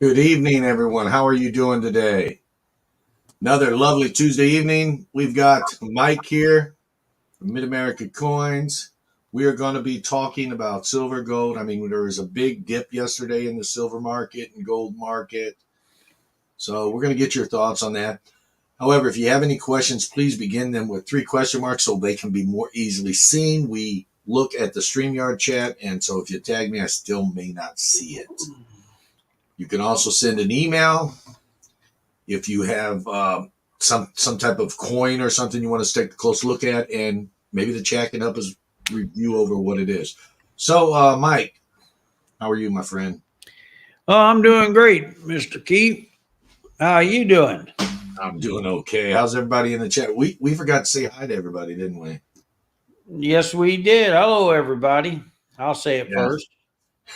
Good evening, everyone. How are you doing today? Another lovely Tuesday evening. We've got Mike here from Mid America Coins. We are going to be talking about silver, gold. I mean, there was a big dip yesterday in the silver market and gold market. So we're going to get your thoughts on that. However, if you have any questions, please begin them with three question marks so they can be more easily seen. We look at the StreamYard chat, and so if you tag me, I still may not see it. You can also send an email if you have some type of coin or something you want to take a close look at, and maybe the chat can help us review over what it is. So, Mike, how are you, my friend? Oh, I'm doing great, Mr. Keith. How are you doing? I'm doing okay. How's everybody in the chat? We forgot to say hi to everybody, didn't we? Yes, we did. Hello, everybody. I'll say it Yeah. first.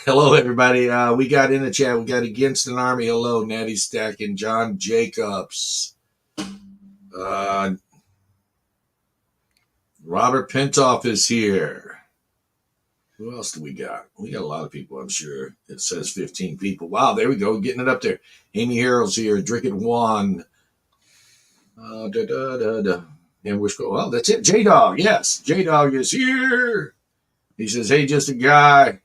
Hello, everybody. We got in the chat. We got Against an Army. Hello, Natty Stack and John Jacobs. Uh, Robert Pintoff is here. Who else do we got? We got a lot of people, I'm sure. It says 15 people. Wow, there we go. Getting it up there. Amy Harrell's here. Dricket Juan. Da, da, da, da. And we're well, that's it. J Dog. Yes. J Dog is here. He says, hey, just a guy.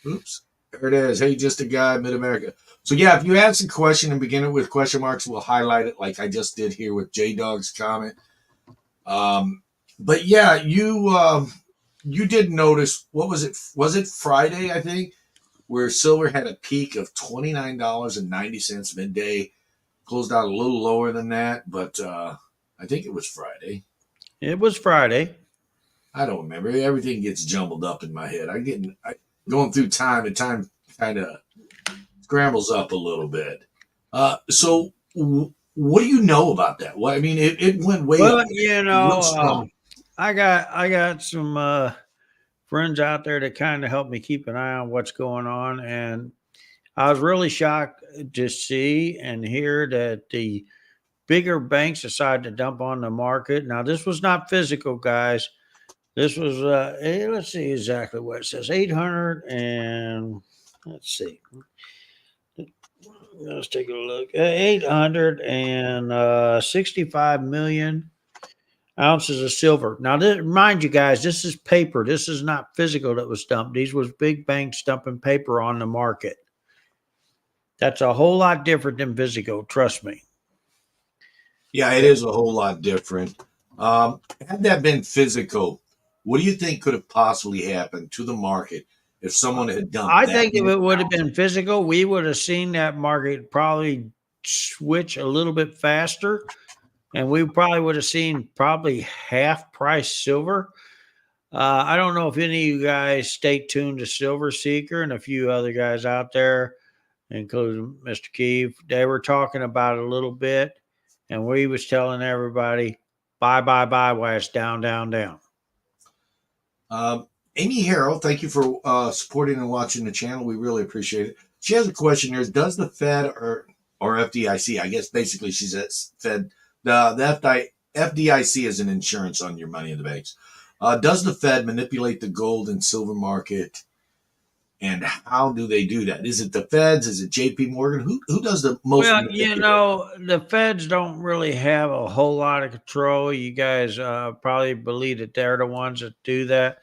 Oops. There it is. Hey, just a guy, Mid America. So, yeah, if you ask a question and begin it with question marks, we'll highlight it like I just did here with J Dog's comment. But yeah, you did notice, what was it? Was it Friday, I think, where silver had a peak of $29.90 midday, closed out a little lower than that, but I think it was Friday. It was Friday. I don't remember. Everything gets jumbled up in my head. Going through time, and time kind of scrambles up a little bit. What do you know about that? Well, I mean, it went way up. Well, Real strong. I got some friends out there that kind of help me keep an eye on what's going on, and I was really shocked to see and hear that the bigger banks decided to dump on the market. Now, this was not physical, guys. This was let's see exactly what it says. 800 and let's see. Let's take a look. 865 million ounces of silver. Now, mind you guys, this is paper. This is not physical that was dumped. These was big banks dumping paper on the market. That's a whole lot different than physical. Trust me. Yeah, it is a whole lot different. Had that been physical, what do you think could have possibly happened to the market if someone had dumped I that think if many it would have ounces? been physical, we would have seen that market probably switch a little bit faster, and we probably would have seen probably half price silver. I don't know if any of you guys stay tuned to Silver Seeker and a few other guys out there, including Mr. Keeve. They were talking about it a little bit, and we was telling everybody, buy, buy, buy, while it's down, down, down. Um, Amy Harrell, thank you for supporting and watching the channel. We really appreciate it. She has a question here. Does the Fed or FDIC, I guess basically she says Fed, the FDIC is an insurance on your money in the banks. Does the Fed manipulate the gold and silver market, and how do they do that? Is it the Feds? Is it JP Morgan? Who does the most Well, manipulating? the feds don't really have a whole lot of control. You guys probably believe that they're the ones that do that.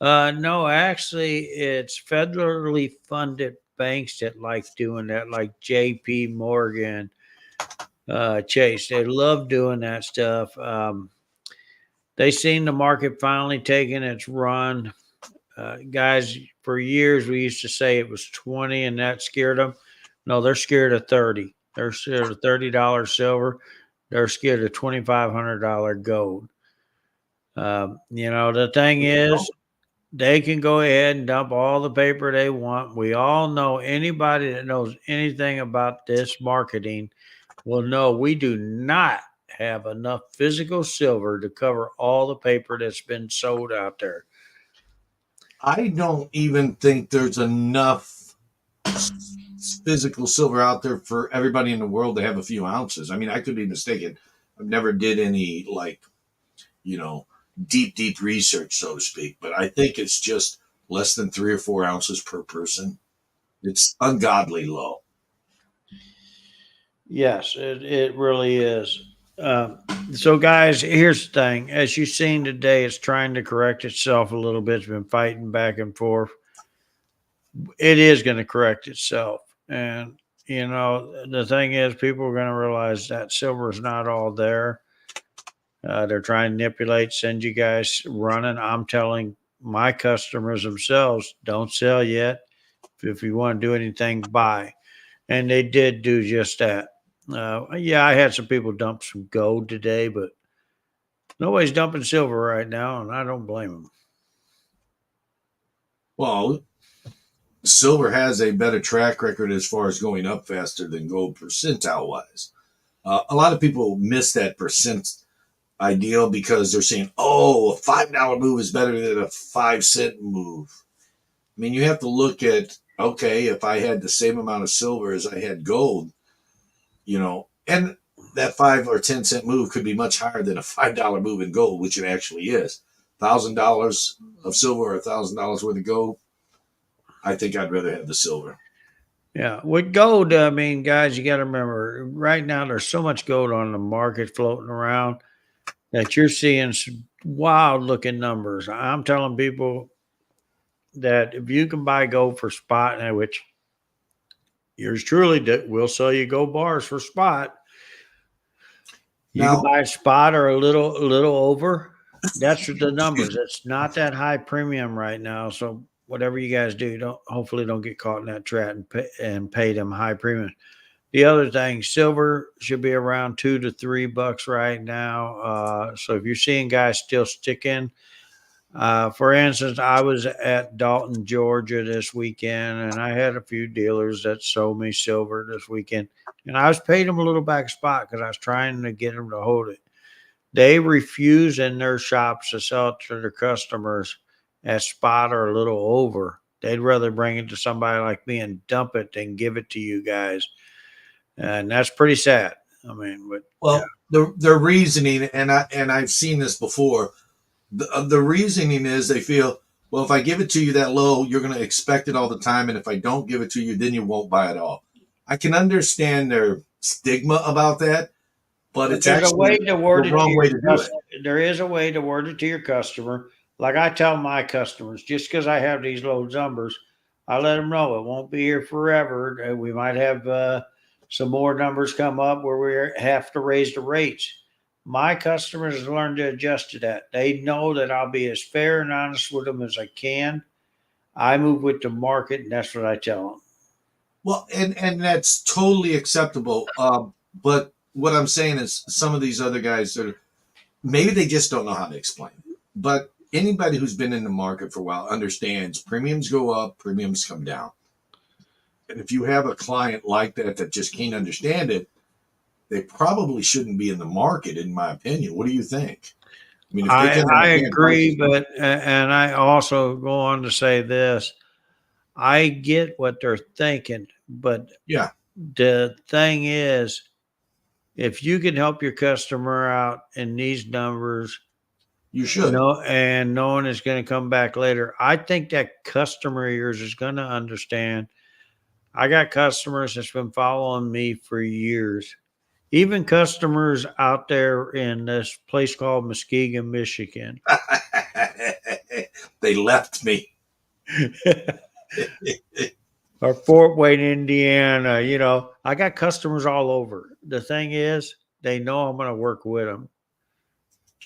No, actually, it's federally funded banks that like doing that, like J.P. Morgan, Chase. They love doing that stuff. They seen the market finally taking its run. Guys, for years we used to say it was 20, and that scared them. No, they're scared of 30. They're scared of $30 silver. They're scared of $2,500 gold. The thing is, they can go ahead and dump all the paper they want. We all know, anybody that knows anything about this marketing will know we do not have enough physical silver to cover all the paper that's been sold out there. I don't even think there's enough physical silver out there for everybody in the world to have a few ounces. I mean, I could be mistaken. I've never did any you know, deep research, so to speak, but I think it's just less than 3 or 4 ounces per person. It's ungodly low. Yes, it really is. Um, so, guys, here's the thing. As you've seen today, it's trying to correct itself a little bit. It's been fighting back and forth. It is going to correct itself. And, the thing is, people are going to realize that silver is not all there. They're trying to manipulate, send you guys running. I'm telling my customers themselves, don't sell yet. If you want to do anything, buy. And they did do just that. Yeah, I had some people dump some gold today, but nobody's dumping silver right now, and I don't blame them. Well, silver has a better track record as far as going up faster than gold percentile wise. A lot of people miss that percent ideal because they're saying, oh, a $5 move is better than a 5 cent move. I mean, you have to look at, okay, if I had the same amount of silver as I had gold, and that 5 or 10 cent move could be much higher than a $5 move in gold, which it actually is. $1,000 of silver or $1,000 worth of gold. I think I'd rather have the silver. Yeah, with gold, I mean, guys, you got to remember right now there's so much gold on the market floating around that you're seeing some wild looking numbers. I'm telling people that if you can buy gold for spot, and which yours truly will sell you gold bars for spot. You can Now, buy a spot or a little over. That's the numbers. It's not that high premium right now. So whatever you guys do, don't get caught in that trap and pay them high premium. The other thing, silver should be around $2 to $3 right now. So if you're seeing guys still sticking, for instance, I was at Dalton, Georgia this weekend, and I had a few dealers that sold me silver this weekend, and I was paid them a little back spot because I was trying to get them to hold it. They refuse in their shops to sell it to their customers at spot or a little over. They'd rather bring it to somebody like me and dump it than give it to you guys, and that's pretty sad. I mean, but yeah. well, the reasoning, and I've seen this before. The reasoning is they feel, well, if I give it to you that low, you're going to expect it all the time, and if I don't give it to you, then you won't buy it all. I can understand their stigma about that, but But it's there's a way actually to the word it to wrong your way to do it. customer. There is a way to word it to your customer. Like I tell my customers, just because I have these low numbers, I let them know it won't be here forever. We might have some more numbers come up where we have to raise the rates. My customers have learned to adjust to that. They know that I'll be as fair and honest with them as I can. I move with the market, and that's what I tell them. Well, and that's totally acceptable. But what I'm saying is, some of these other guys are maybe they just don't know how to explain it. But anybody who's been in the market for a while understands premiums go up, premiums come down. And if you have a client like that that just can't understand it, they probably shouldn't be in the market, in my opinion. What do you think? I mean, if they I can't I understand agree, prices, but and I also go on to say this. I get what they're thinking, but yeah, the thing is, if you can help your customer out in these numbers, you should. and knowing it's going to come back later, I think that customer of yours is going to understand. I got customers that's been following me for years. Even customers out there in this place called Muskegon, Michigan. They left me. Or Fort Wayne, Indiana. I got customers all over. The thing is, they know I'm going to work with them,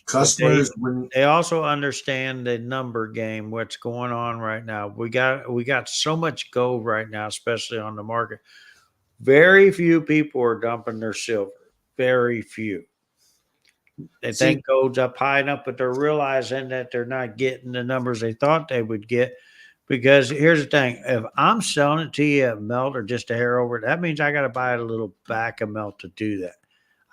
but they Customers, when they also understand the number game. What's going on right now? We got so much gold right now, especially on the market. Very few people are dumping their silver. Very few. They see, think gold's up high enough, but they're realizing that they're not getting the numbers they thought they would get. Because here's the thing: if I'm selling it to you at melt or just a hair over, that means I got to buy it a little back of melt to do that.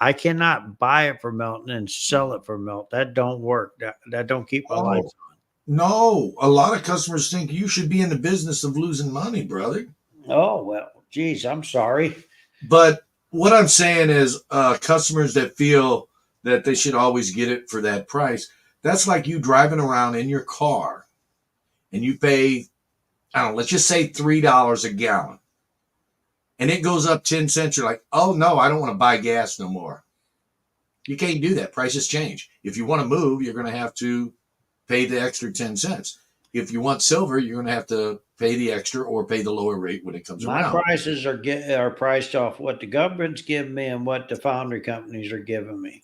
I cannot buy it for melt and then sell it for melt. That don't work. That don't keep my oh, lights no, a lot of customers think you should be in the business of losing money, brother. on. Oh well, geez, I'm sorry. But what I'm saying is, customers that feel that they should always get it for that price, that's like you driving around in your car and you pay, I don't know, let's just say $3 a gallon. and it goes up 10 cents, you're like, oh no, I don't want to buy gas no more. You can't do that. Prices change. If you want to move, you're going to have to pay the extra 10 cents. If you want silver, you're going to have to pay the extra or pay the lower rate when it comes My around. prices are priced off what the government's giving me and what the foundry companies are giving me.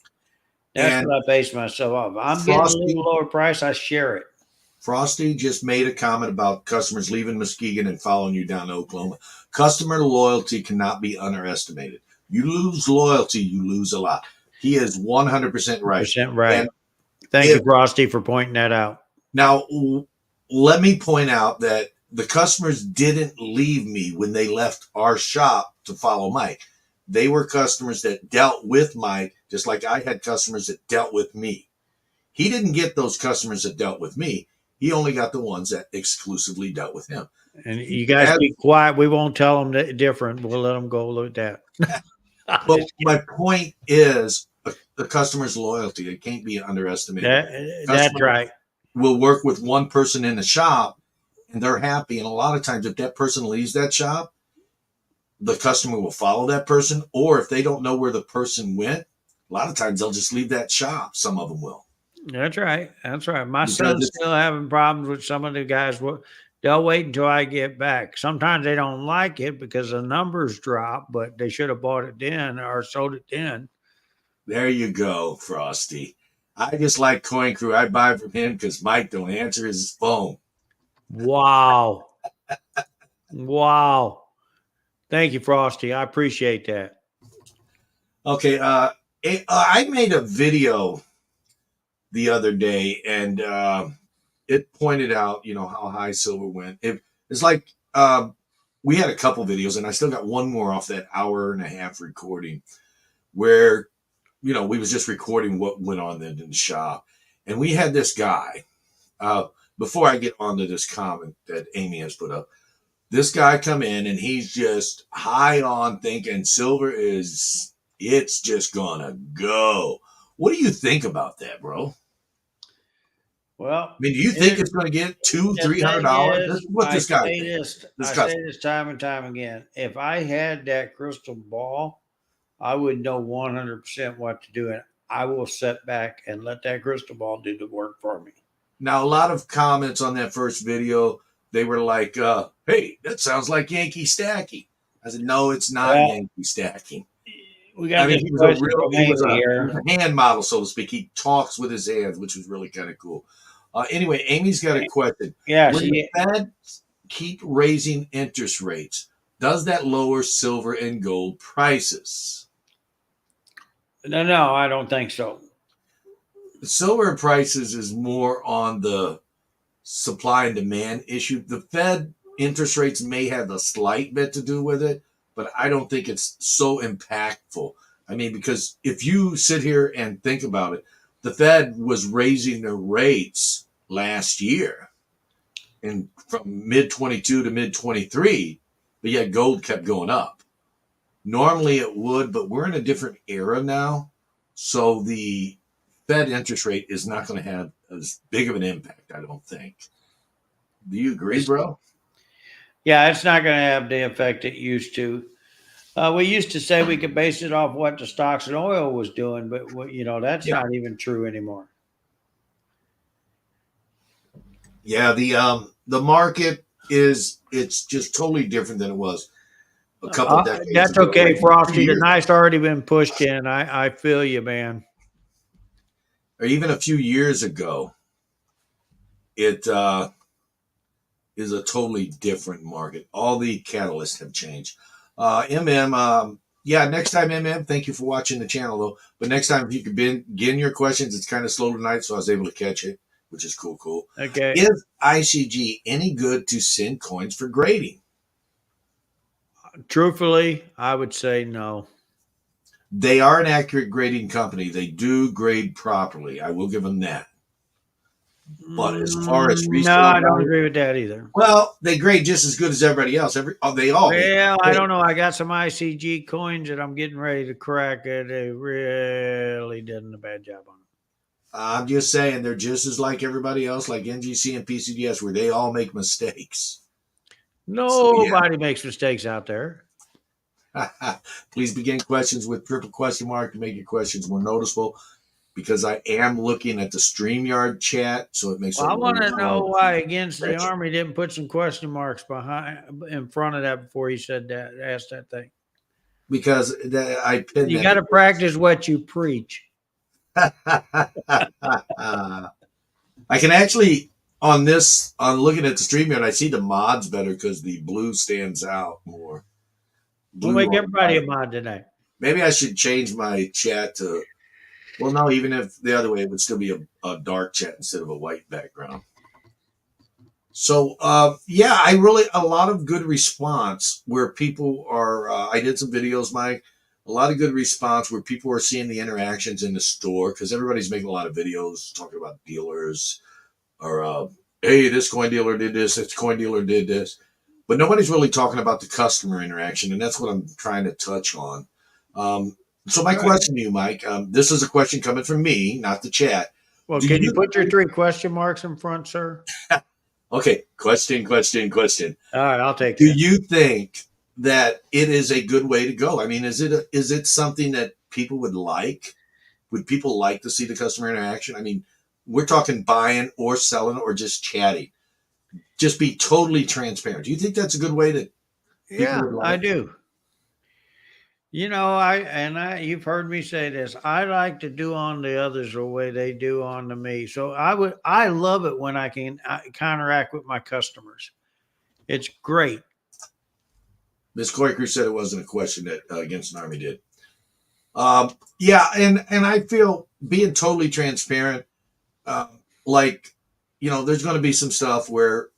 That's And what I base myself off. I'm getting a little Frosty, lower price, I share it. Frosty just made a comment about customers leaving Muskegon and following you down to Oklahoma. Customer loyalty cannot be underestimated. You lose loyalty, you lose a lot. He is 100% right. Percent right. And Thank if you, Frosty, for pointing that out. now, let me point out that the customers didn't leave me when they left our shop to follow Mike. They were customers that dealt with Mike, just like I had customers that dealt with me. He didn't get those customers that dealt with me. He only got the ones that exclusively dealt with him. And you guys As, be quiet. We won't tell them that different. We'll let them go with that. but my point is the customer's loyalty. It can't be underestimated. That's Customer right. will work with one person in the shop and they're happy. And a lot of times, if that person leaves that shop, the customer will follow that person. Or if they don't know where the person went, a lot of times they'll just leave that shop. Some of them will. That's right. That's right. My Because son's it's, still having problems with some of the guys. They'll wait until I get back. Sometimes they don't like it because the numbers drop, but they should have bought it then or sold it then. there you go, Frosty. I just like Coin Crew. I buy from him because Mike don't answer his phone. Wow. Wow. Thank you, Frosty. I appreciate that. Okay, I made a video the other day, and it pointed out, how high silver went. It's like we had a couple videos, and I still got one more off that hour and a half recording where we was just recording what went on in the shop, and we had this guy. Before I get onto this comment that Amy has put up, this guy come in and he's just high on thinking silver it's just gonna go. What do you think about that, bro? Well, I mean, do you think it's going to get two, the thing $300? This is, is what this guy thinks. This I customer. say this time and time again. If I had that crystal ball, I would know 100% what to do. And I will sit back and let that crystal ball do the work for me. Now, a lot of comments on that first video, they were like, hey, that sounds like Yankee stacking. I said, no, it's not Well, Yankee stacking. we got this He was question from he was Amy a here. hand model, so to speak. He talks with his hands, which was really kind of cool. Anyway, Amy's got a question. Yeah, When the Fed keep raising interest rates, does that lower silver and gold prices? no, I don't think so. The silver prices is more on the supply and demand issue. The Fed interest rates may have a slight bit to do with it, but I don't think it's so impactful. I mean, because if you sit here and think about it, the Fed was raising their rates last year and from mid 22 to mid 23, but yet gold kept going up. Normally it would, but we're in a different era now. So the Fed interest rate is not going to have as big of an impact, I don't think. Do you agree, bro? Yeah, it's not going to have the effect it used to. We used to say we could base it off what the stocks and oil was doing, but that's Yeah. not even true anymore. Yeah, the market it's just totally different than it was a couple decades That's ago. okay, Like Frosty. The years, knife's already been pushed in. I feel you, man. or even a few years ago, it is a totally different market. All the catalysts have changed. Yeah, next time, thank you for watching the channel, though. But next time, if you could begin your questions, it's kind of slow tonight, so I was able to catch it, which is cool. Okay. Is ICG any good to send coins for grading? Truthfully, I would say no. They are an accurate grading company. They do grade properly. I will give them that. But as far as No, resale I don't value, agree with that either. well, they grade just as good as everybody else. They all make Well, I mistakes. don't know. I got some ICG coins that I'm getting ready to crack. They really did a bad job on them. I'm just saying they're just as like everybody else, like NGC and PCDS, where they all make mistakes. So yeah, Nobody makes mistakes out there. Please begin questions with triple question mark to make your questions more noticeable because I am looking at the StreamYard chat, so it makes Well, a I want to know loud why against the stretch. Army didn't put some question marks behind in front of that before he said that, asked that thing. Because I pinned You got to practice what you preach. that. I can actually on looking at the StreamYard, I see the mods better because the blue stands out more. We'll Blue make on everybody a white. mod tonight. Maybe I should change my chat to. Well, no, even if the other way, it would still be a dark chat instead of a white background. So, yeah, I really a lot of good response where people are. I did some videos, Mike. A lot of good response where people are seeing the interactions in the store because everybody's making a lot of videos talking about dealers or hey, this coin dealer did this coin dealer did this, but nobody's really talking about the customer interaction, and that's what I'm trying to touch on. So my Right. question to you, Mike, this is a question coming from me, not the chat. Well, Do can you you put your three question marks in front, sir? okay? Question. All right, I'll take Do that. you think that it is a good way to go? I mean, is it something that people would like? Would people like to see the customer interaction? I mean, we're talking buying or selling or just chatting. Just be totally transparent. Do you think that's a good way that people Yeah, would I like? do. You've heard me say this. I like to do on the others the way they do on to me. So I love it when I can counteract with my customers. It's great. Miss Quaker said it wasn't a question that against an army did. Yeah, and I feel being totally transparent, like there's going to be some stuff where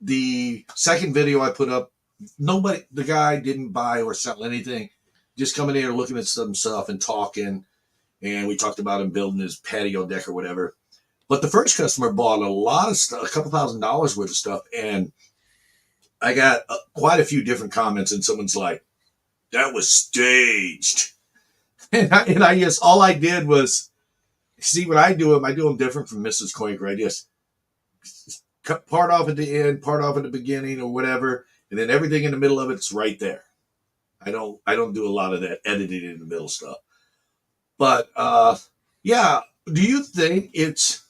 the second video I put up, the guy didn't buy or sell anything, just coming in and looking at some stuff and talking, and we talked about him building his patio deck or whatever. But the first customer bought a lot of stuff, a couple $1,000s worth of stuff, and I got quite a few different comments, and someone's like, "That was staged," and I just all I did was see what I do them. I do them different from Mrs. Quaker. I just cut part off at the end, part off at the beginning, or whatever, and then everything in the middle of it's right there. I don't do a lot of that editing in the middle stuff. But yeah, do you think it's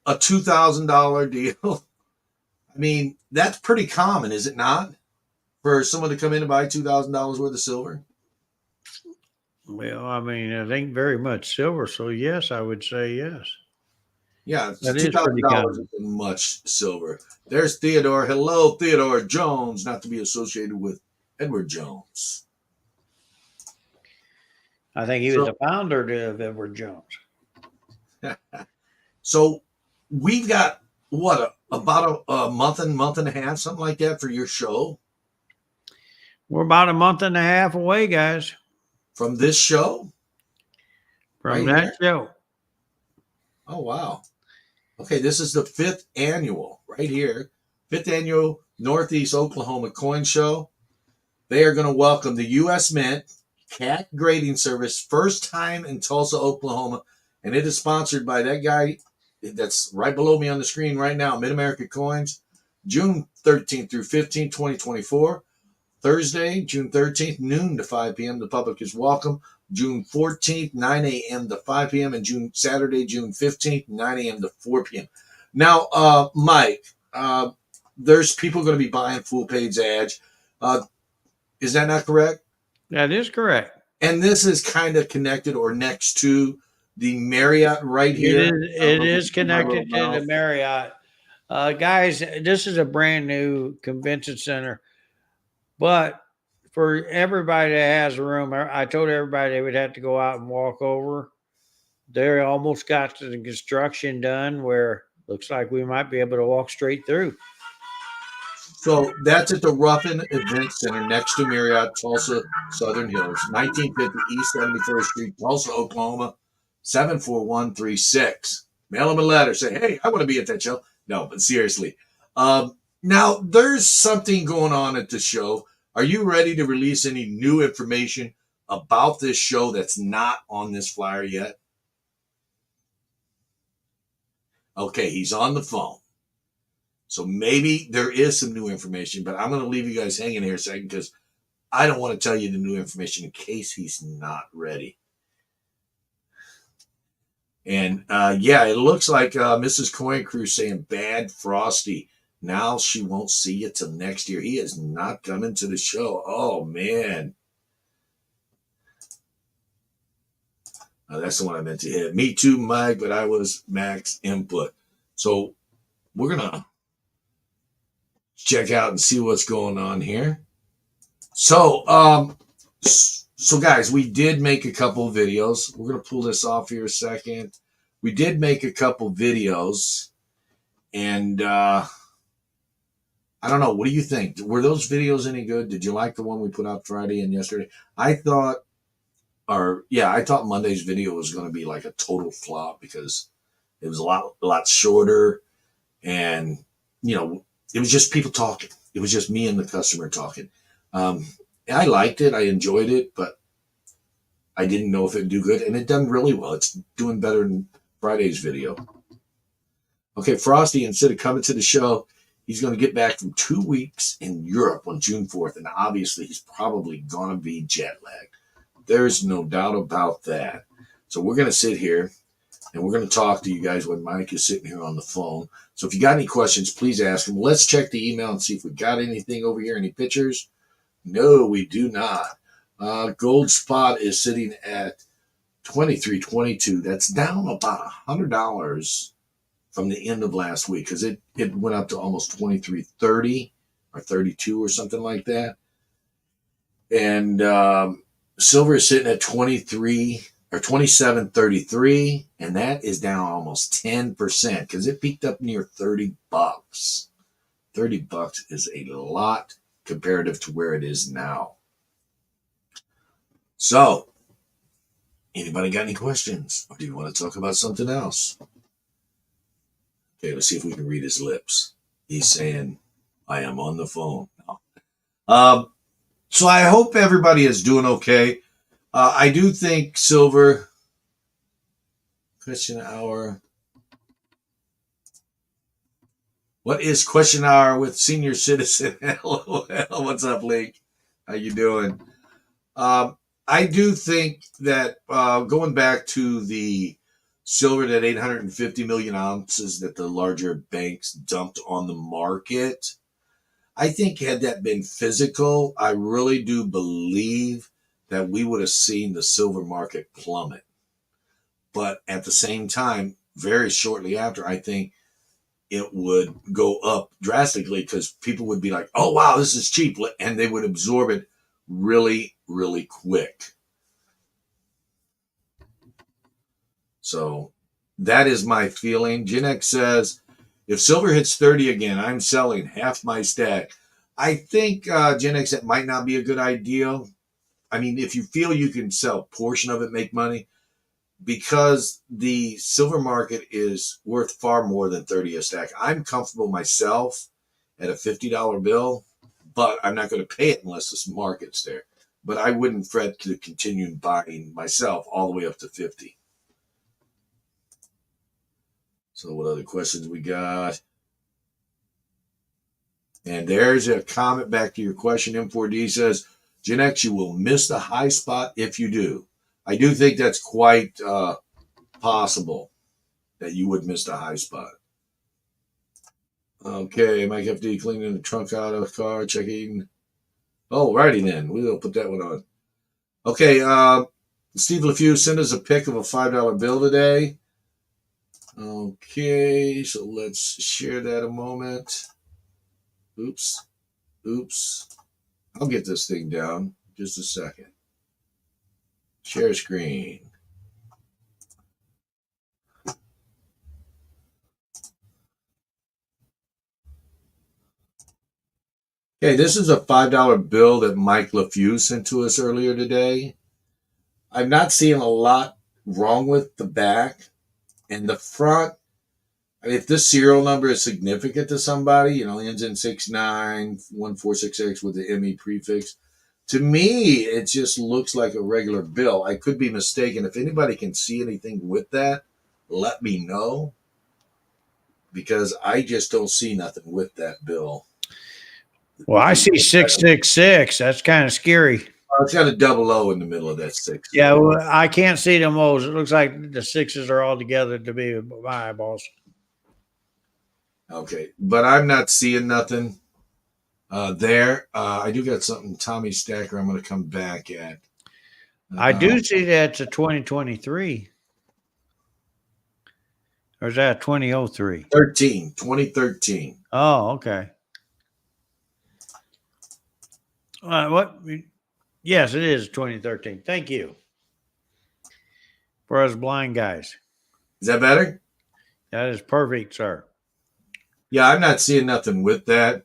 a $2,000 deal? I mean, that's pretty common, is it not? For someone to come in and buy $2,000 worth of silver? Well, I mean, it ain't very much silver, so yes, I would say yes. Yeah, That two is thousand pretty dollars common. isn't much silver. There's Theodore. Hello, Theodore Jones, not to be associated with Edward Jones. I think he was So, the founder of Edward Jones. so we've got what about a month and a half, something like that, for your show We're about a month and a half away, guys, from this show from right that here. show. Oh wow. Okay, this is the fifth annual right here, fifth annual Northeast Oklahoma Coin Show. They are going to welcome the U.S. Mint CAT grading service, first time in Tulsa, Oklahoma, and it is sponsored by that guy that's right below me on the screen right now, Mid America Coins, June 13th through 15th, 2024. Thursday, June 13th, noon to 5 p.m. The public is welcome. June 14th, 9 a.m. to 5 p.m. and Saturday, June 15th, 9 a.m. to 4 p.m. Now, Mike, there's people going to be buying full page ads. Uh, is that not correct? That is correct. And this is kind of connected or next to the Marriott right It here. is I don't it know if you is can see my little connected to the mouth. Marriott. Guys, this is a brand new convention center, but for everybody that has a room, I told everybody they would have to go out and walk over. They almost got the construction done where looks like we might be able to walk straight through. So that's at the Ruffin Event Center next to Marriott, Tulsa, Southern Hills, 1950 East 71st Street, Tulsa, Oklahoma, 74136. Mail them a letter. Say, hey, I want to be at that show. No, but seriously. Now, there's something going on at the show. Are you ready to release any new information about this show that's not on this flyer yet? Okay, he's on the phone. So maybe there is some new information, but I'm going to leave you guys hanging here a second because I don't want to tell you the new information in case he's not ready. And yeah, it looks like Mrs. Coin Crew saying bad Frosty. Now she won't see you till next year. He is not coming to the show. Oh man. That's the one I meant to hit. Me too, Mike, but I was max input. So we're gonna check out and see what's going on here. So guys, we did make a couple of videos. We're gonna pull this off here a second. We did make a couple videos, and I don't know. What do you think? Were those videos any good? Did you like the one we put out Friday and yesterday? I thought, I thought Monday's video was going to be like a total flop because it was a lot shorter, and it was just people talking. It was just me and the customer talking. Um, I liked it. I enjoyed it, but I didn't know if it'd do good, and it done really well. It's doing better than Friday's video. Okay, Frosty, instead of coming to the show, he's going to get back from 2 weeks in Europe on June 4th, and obviously he's probably going to be jet lagged. There's no doubt about that. So we're going to sit here, and we're going to talk to you guys when Mike is sitting here on the phone. So if you got any questions, please ask him. Let's check the email and see if we got anything over here, any pictures. No, we do not. Gold spot is sitting at $23.22. That's down about $100 from the end of last week because it went up to almost $23.30 or 32 or something like that. And silver is sitting at 23 or 27.33, and that is down almost 10% because it peaked up near $30. $30 is a lot comparative to where it is now. So, anybody got any questions? Or do you want to talk about something else? Okay, let's see if we can read his lips. He's saying, I am on the phone. So I hope everybody is doing okay. I do think silver, question hour. What is question hour with senior citizen? LOL. What's up, Link? How you doing? I do think that going back to the silver, that 850 million ounces that the larger banks dumped on the market, I think had that been physical, I really do believe that we would have seen the silver market plummet. But at the same time, very shortly after, I think it would go up drastically because people would be like, oh, wow, this is cheap. And they would absorb it really, really quick. So that is my feeling. Jinek says, if silver hits 30 again, I'm selling half my stack. I think, Jinek, that might not be a good idea. I mean, if you feel you can sell a portion of it, make money, because the silver market is worth far more than 30 a stack. I'm comfortable myself at a $50 bill, but I'm not going to pay it unless this market's there. But I wouldn't fret to continue buying myself all the way up to 50. So what other questions we got? And there's a comment back to your question. M4D says, Gen X, you will miss the high spot if you do. I do think that's quite possible that you would miss the high spot. Okay, Mike FD cleaning the trunk out of the car, checking. Oh, righty then. We'll put that one on. Okay, Steve LeFew, send us a pic of a $5 bill today. Okay, so let's share that a moment. Oops. I'll get this thing down. Just a second. Share screen. Okay, this is a $5 bill that Mike LeFew sent to us earlier today. I'm not seeing a lot wrong with the back and the front. If this serial number is significant to somebody, ends in 69146X with the ME prefix, to me, it just looks like a regular bill. I could be mistaken. If anybody can see anything with that, let me know, because I just don't see nothing with that bill. Well, I see 666. That's kind of scary. It's got a double O in the middle of that six. Yeah, well, I can't see them O's. It looks like the sixes are all together to be my eyeballs. Okay, but I'm not seeing nothing there. I do got something, Tommy Stacker. I'm going to come back at. I do see that it's a 2023. Or is that 2003? 2013. Oh, okay. What? Yes, it is 2013. Thank you. For us blind guys. Is that better? That is perfect, sir. Yeah, I'm not seeing nothing with that.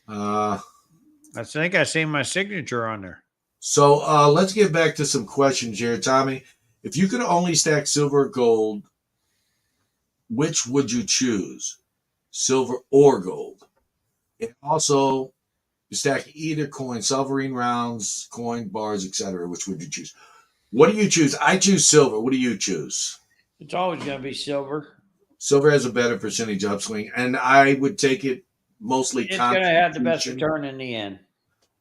I think I see my signature on there. So let's get back to some questions here, Tommy. If you could only stack silver or gold, which would you choose? Silver or gold? And also, you stack either coin, sovereign rounds, coin bars, etc. Which would you choose? What do you choose? I choose silver. What do you choose? It's always going to be silver. Silver has a better percentage upswing, and I would take it mostly. It's going to have the best return in the end.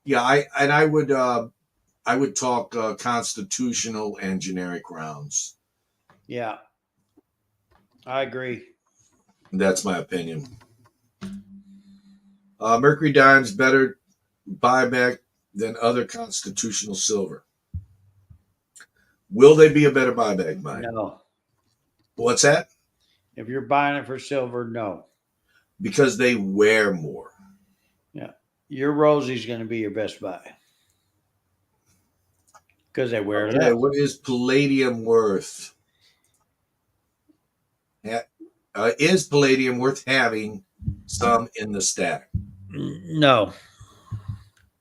Yeah, I would talk constitutional and generic rounds. Yeah, I agree. That's my opinion. Mercury Dime's better buyback than other constitutional silver. Will they be a better buyback, Mike? No. What's that? If you're buying it for silver, no. Because they wear more. Yeah. Your Rosie's going to be your best buy. Because they wear Okay, less. what is palladium worth? Is palladium worth having some in the stack? No.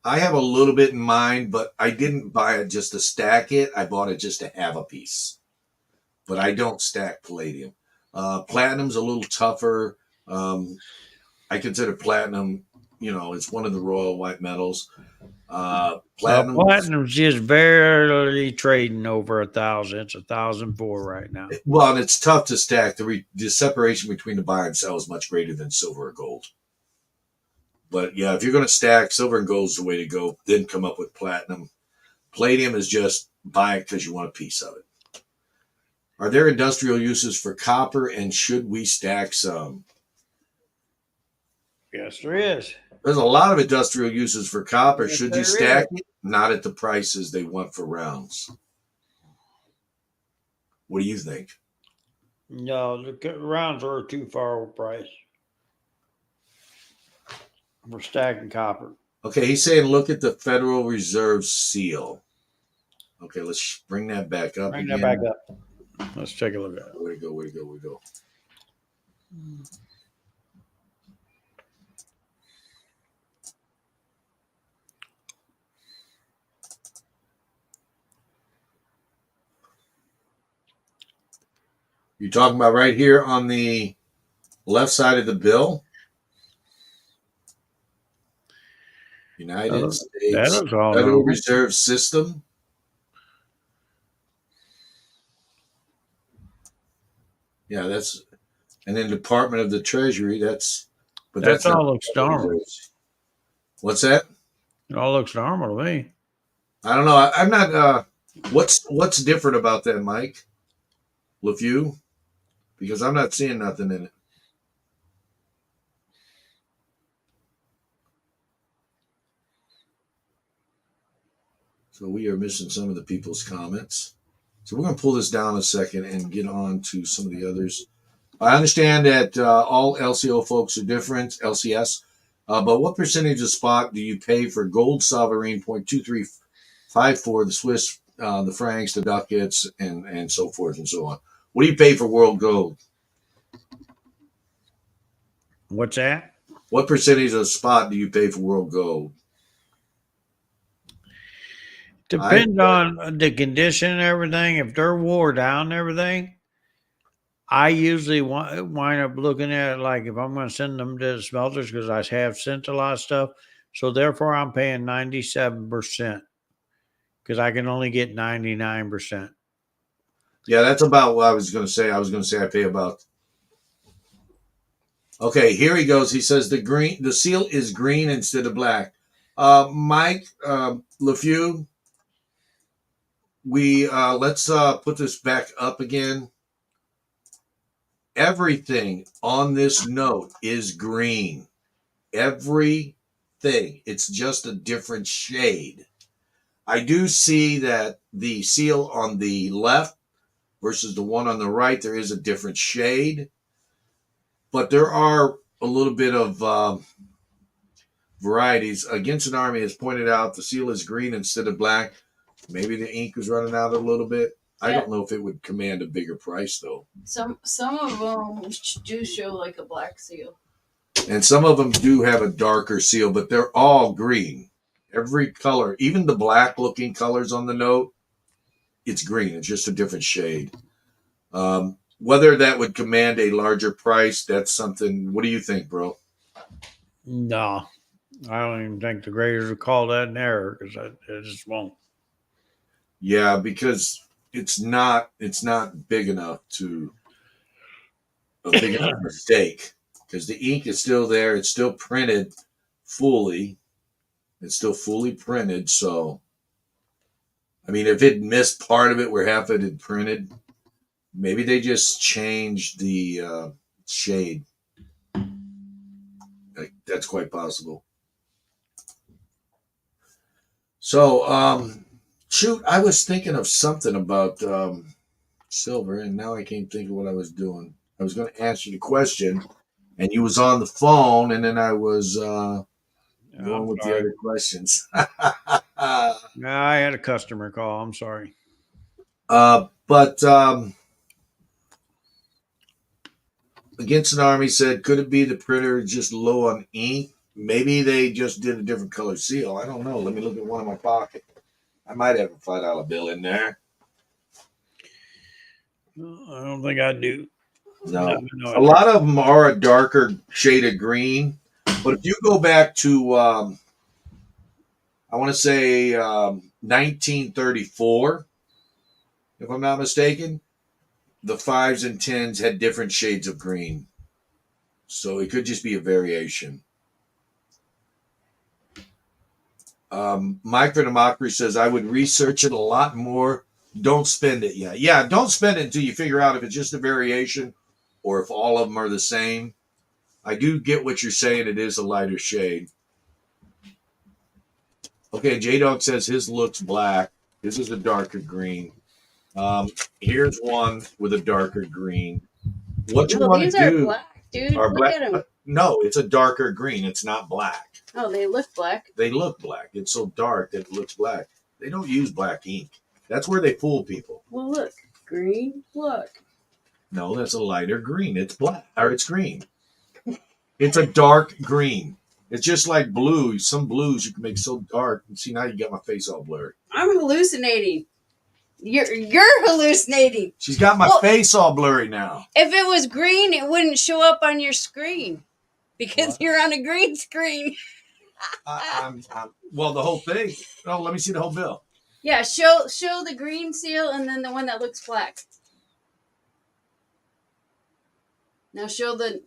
I have a little bit in mind, but I didn't buy it just to stack it. I bought it just to have a piece. But I don't stack palladium. Platinum's a little tougher. I consider platinum, it's one of the royal white metals. Platinum's just barely trading over 1,000. It's 1,004 right now. Well, and it's tough to stack. The separation between the buy and sell is much greater than silver or gold. But yeah, if you're going to stack, silver and gold is the way to go. Then come up with platinum. Palladium is just buy it because you want a piece of it. Are there industrial uses for copper, and should we stack some? Yes, there is. There's a lot of industrial uses for copper. Yes, should you stack it? Not at the prices they want for rounds. What do you think? No, the rounds are too far overpriced. We're stacking copper. Okay, he's saying look at the Federal Reserve seal. Okay, let's bring that back up. Bring that back up. Let's take a look at it. Where'd it go? Where'd it go? Where'd it go? You're talking about right here on the left side of the bill? United States Federal Reserve System. Yeah, that's, and then Department of the Treasury. That's all looks normal. What's that? It all looks normal to me. I don't know. I'm not. What's different about that, Mike? LeFew? Because I'm not seeing nothing in it. So we are missing some of the people's comments. So we're going to pull this down a second and get on to some of the others. I understand that all LCO folks are different, LCS, but what percentage of spot do you pay for gold sovereign 0.2354, the Swiss, the francs, the ducats, and so forth and so on? What do you pay for world gold? What's that? What percentage of spot do you pay for world gold? Depends on the condition and everything. If they're wore down and everything, I usually wind up looking at it like if I'm going to send them to the smelters because I have sent a lot of stuff. So therefore, I'm paying 97% because I can only get 99%. Yeah, that's about what I was going to say. I was going to say I pay about Okay, here he goes. He says the seal is green instead of black. Mike LeFew, we let's put this back up again. Everything on this note is green. Everything. It's just a different shade. I do see that the seal on the left versus the one on the right, there is a different shade, but there are a little bit of varieties. Against an Army has pointed out the seal is green instead of black. Maybe the ink is running out a little bit. I don't know if it would command a bigger price though. Some of them do show like a black seal. And some of them do have a darker seal, but they're all green. Every color, even the black looking colors on the note, it's green. It's just a different shade. Whether that would command a larger price, that's something. What do you think, bro? No, I don't even think the graders would call that an error because it just won't. Yeah, because it's not big enough to a big enough mistake. Because the ink is still there, it's still printed fully. It's still fully printed. So, I mean, if it missed part of it where half of it had printed, maybe they just changed the shade. That's quite possible. So, shoot, I was thinking of something about silver, and now I can't think of what I was doing. I was going to answer the question, and you was on the phone, and then I was going with the other questions. No, I had a customer call. I'm sorry. But Against an Army said, could it be the printer just low on ink? Maybe they just did a different color seal. I don't know. Let me look at one in my pocket. I might have a $5 bill in there. I don't think I do. No. A lot of them are a darker shade of green. But if you go back to, I want to say 1934, if I'm not mistaken, the 5s and 10s had different shades of green. So it could just be a variation. Mike for the Mockery says, I would research it a lot more. Don't spend it yet. Yeah, don't spend it until you figure out if it's just a variation or if all of them are the same. I do get what you're saying. It is a lighter shade. Okay, J-Dog says his looks black. His is a darker green. Here's one with a darker green. What you want to do? These are black, dude. Look black. at them. No, it's a darker green. It's not black. Oh, they look black. They look black. It's so dark that it looks black. They don't use black ink. That's where they fool people. Well, look. Green. Look. No, that's a lighter green. It's black, or it's green. It's a dark green. It's just like blue. Some blues you can make so dark. See, now you got my face all blurry. I'm hallucinating. You're hallucinating. She's got my face all blurry now. If it was green, it wouldn't show up on your screen because you're on a green screen. Well, the whole thing. Oh, let me see the whole bill. Yeah, show the green seal and then the one that looks black. Now show the.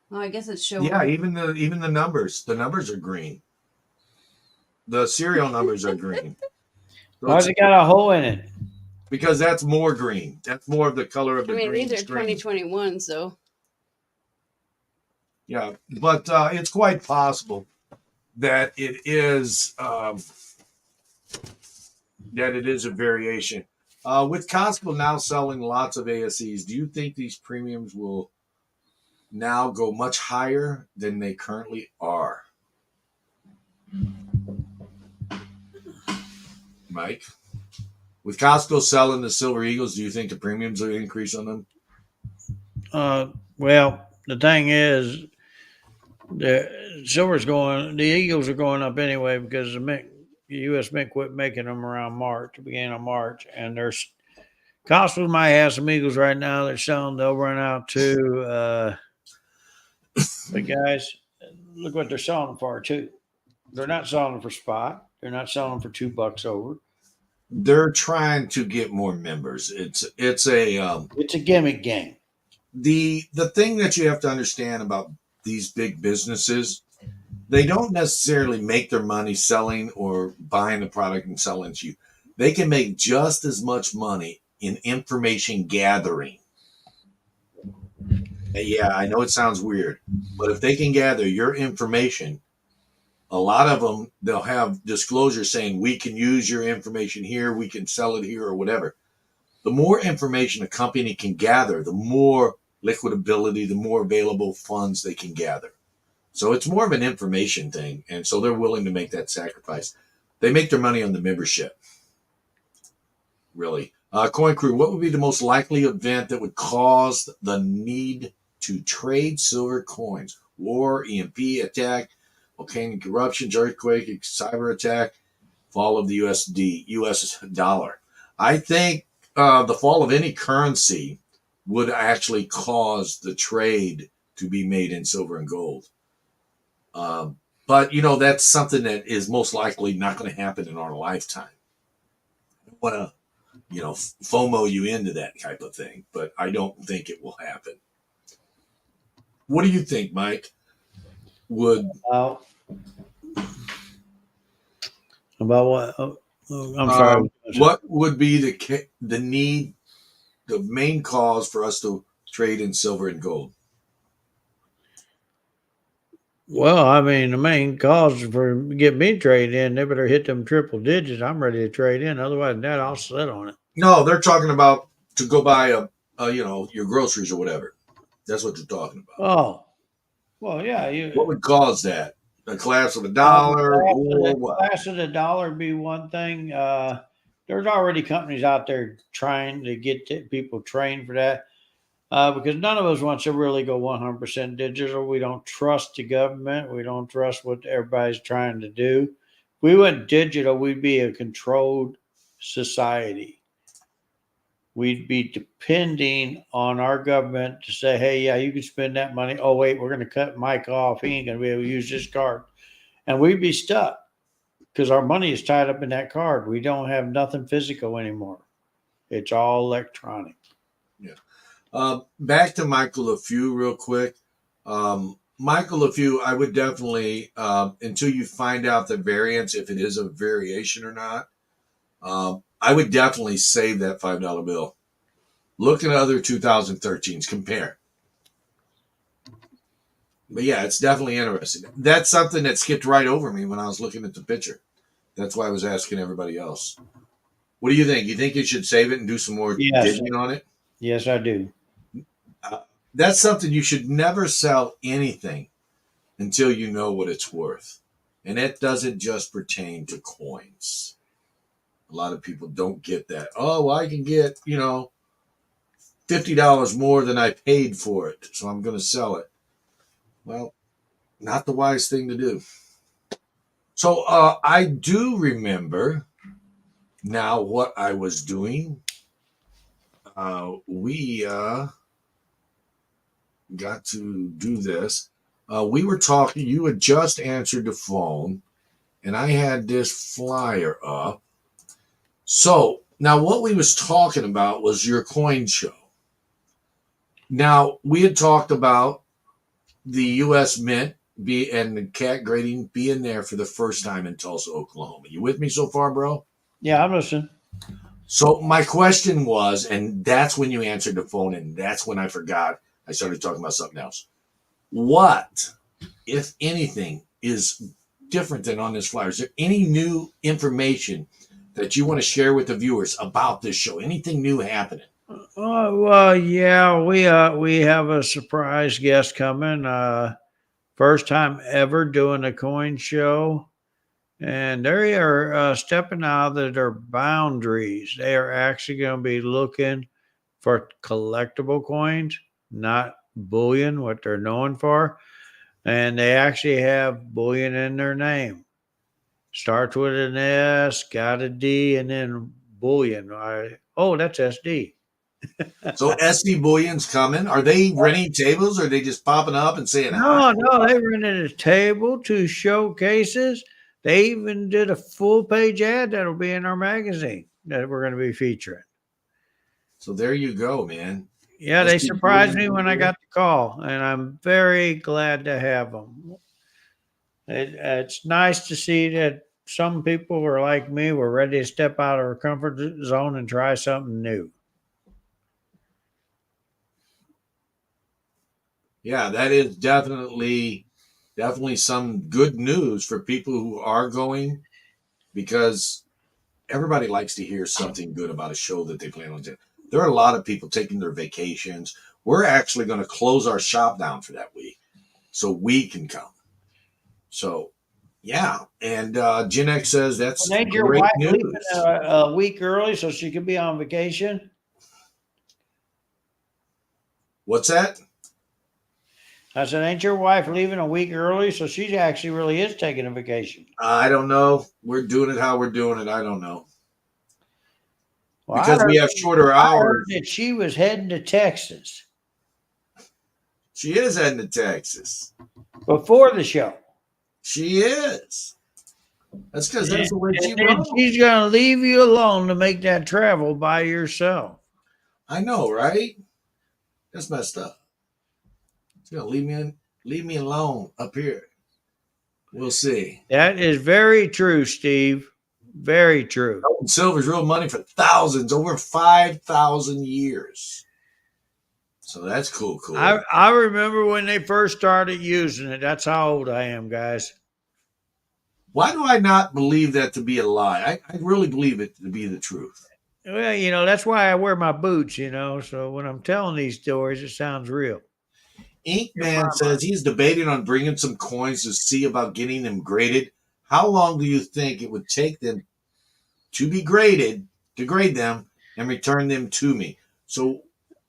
Oh, I guess it's showing. Yeah, even the numbers. The numbers are green. The serial numbers are green. So why's it got a hole in it? Because that's more green. That's more of the color of the green. These are 2021, so. Yeah, but it's quite possible that it is a variation. With Costco now selling lots of ASEs, do you think these premiums will now go much higher than they currently are? Mike? With Costco selling the Silver Eagles, do you think the premiums will increase on them? Well, the thing is, the Eagles are going up anyway because the U.S. Mint quit making them around March, beginning of March, and there's Costco might have some Eagles right now. They're selling. They'll run out too. But guys, look what they're selling them for too. They're not selling them for spot. They're not selling them for $2 over. They're trying to get more members. It's a gimmick game. the thing that you have to understand about these big businesses, they don't necessarily make their money selling or buying the product and selling it to you. They can make just as much money in information gathering. Yeah, I know it sounds weird, but if they can gather your information, a lot of them, they'll have disclosure saying, we can use your information here, we can sell it here, or whatever. The more information a company can gather, the more liquidability, the more available funds they can gather. So it's more of an information thing. And so they're willing to make that sacrifice. They make their money on the membership, really. Coin Crew, what would be the most likely event that would cause the need to trade silver coins? War, EMP attack, volcanic eruptions, earthquake, cyber attack, fall of the US dollar. I think the fall of any currency would actually cause the trade to be made in silver and gold. But, that's something that is most likely not going to happen in our lifetime. I don't want to, FOMO you into that type of thing, but I don't think it will happen. What do you think, Mike? About what? I'm sorry. What would be the need, the main cause for us to trade in silver and gold? Well, I mean, the main cause for getting me trade in, they better hit them triple digits. I'm ready to trade in. Otherwise than that, I'll sit on it. No, they're talking about to go buy your groceries or whatever. That's what they're talking about. Oh, well, yeah. What would cause that? The collapse of the dollar or what? The collapse of the dollar be one thing. There's already companies out there trying to get people trained for that. Because none of us wants to really go 100% digital. We don't trust the government. We don't trust what everybody's trying to do. If we went digital, we'd be a controlled society. We'd be depending on our government to say, hey, yeah, you can spend that money. Oh, wait, we're going to cut Mike off. He ain't going to be able to use this card. And we'd be stuck because our money is tied up in that card. We don't have nothing physical anymore. It's all electronic. Yeah. Back to Michael LeFew real quick. Michael LeFew, I would definitely, until you find out the variance, if it is a variation or not, I would definitely save that $5 bill. Look at other 2013s, compare. But yeah, it's definitely interesting. That's something that skipped right over me when I was looking at the picture. That's why I was asking everybody else. What do you think? You think you should save it and do some more digging on it? Yes, I do. That's something you should never sell anything until you know what it's worth. And that doesn't just pertain to coins. A lot of people don't get that. Oh, well, I can get, $50 more than I paid for it, so I'm going to sell it. Well, not the wise thing to do. So I do remember now what I was doing. We got to do this. We were talking, you had just answered the phone, and I had this flyer up. So now what we was talking about was your coin show. Now, we had talked about the U.S. Mint and the cat grading being there for the first time in Tulsa, Oklahoma. You with me so far, bro? Yeah, I'm listening. So my question was, and that's when you answered the phone, and that's when I forgot. I started talking about something else. What, if anything, is different than on this flyer? Is there any new information that you want to share with the viewers about this show? Anything new happening? Well, yeah, we have a surprise guest coming. First time ever doing a coin show, and they are stepping out of their boundaries. They are actually going to be looking for collectible coins, not bullion, what they're known for. And they actually have bullion in their name. Starts with an S, got a D, and then bullion. That's SD. So SD Bullion's coming. Are they renting tables, or are they just popping up and saying hi? No, they rented a table, 2 showcases. They even did a full page ad that'll be in our magazine that we're going to be featuring. So there you go, man. Yeah, Let's they keep surprised moving me when I here. got the call, and I'm very glad to have them. It's nice to see that some people are like me. We're ready to step out of our comfort zone and try something new. Yeah, that is definitely some good news for people who are going, because everybody likes to hear something good about a show that they plan on doing. There are a lot of people taking their vacations. We're actually going to close our shop down for that week so we can come. So, yeah. And Gen X says But that's ain't your great wife leaving news. a week early so she could be on vacation? What's that? I said, ain't your wife leaving a week early so she actually really is taking a vacation? I don't know. We're doing it how we're doing it. I don't know. Well, Because we have shorter I heard hours. that she was heading to Texas She is heading to Texas. before the show. She is. That's because that's And, the way and she then rolls. she's going to leave you alone to make that travel by yourself. I know, right? That's messed up. She's gonna leave me alone up here. We'll see. That is very true, Steve. Very true. Gold and silver's real money for thousands, over 5,000 years. So that's cool. I remember when they first started using it. That's how old I am, guys. Why do I not believe that to be a lie? I really believe it to be the truth. Well, that's why I wear my boots. So when I'm telling these stories, it sounds real. Inkman says he's debating on bringing some coins to see about getting them graded. How long do you think it would take them to be graded, to grade them, and return them to me? So,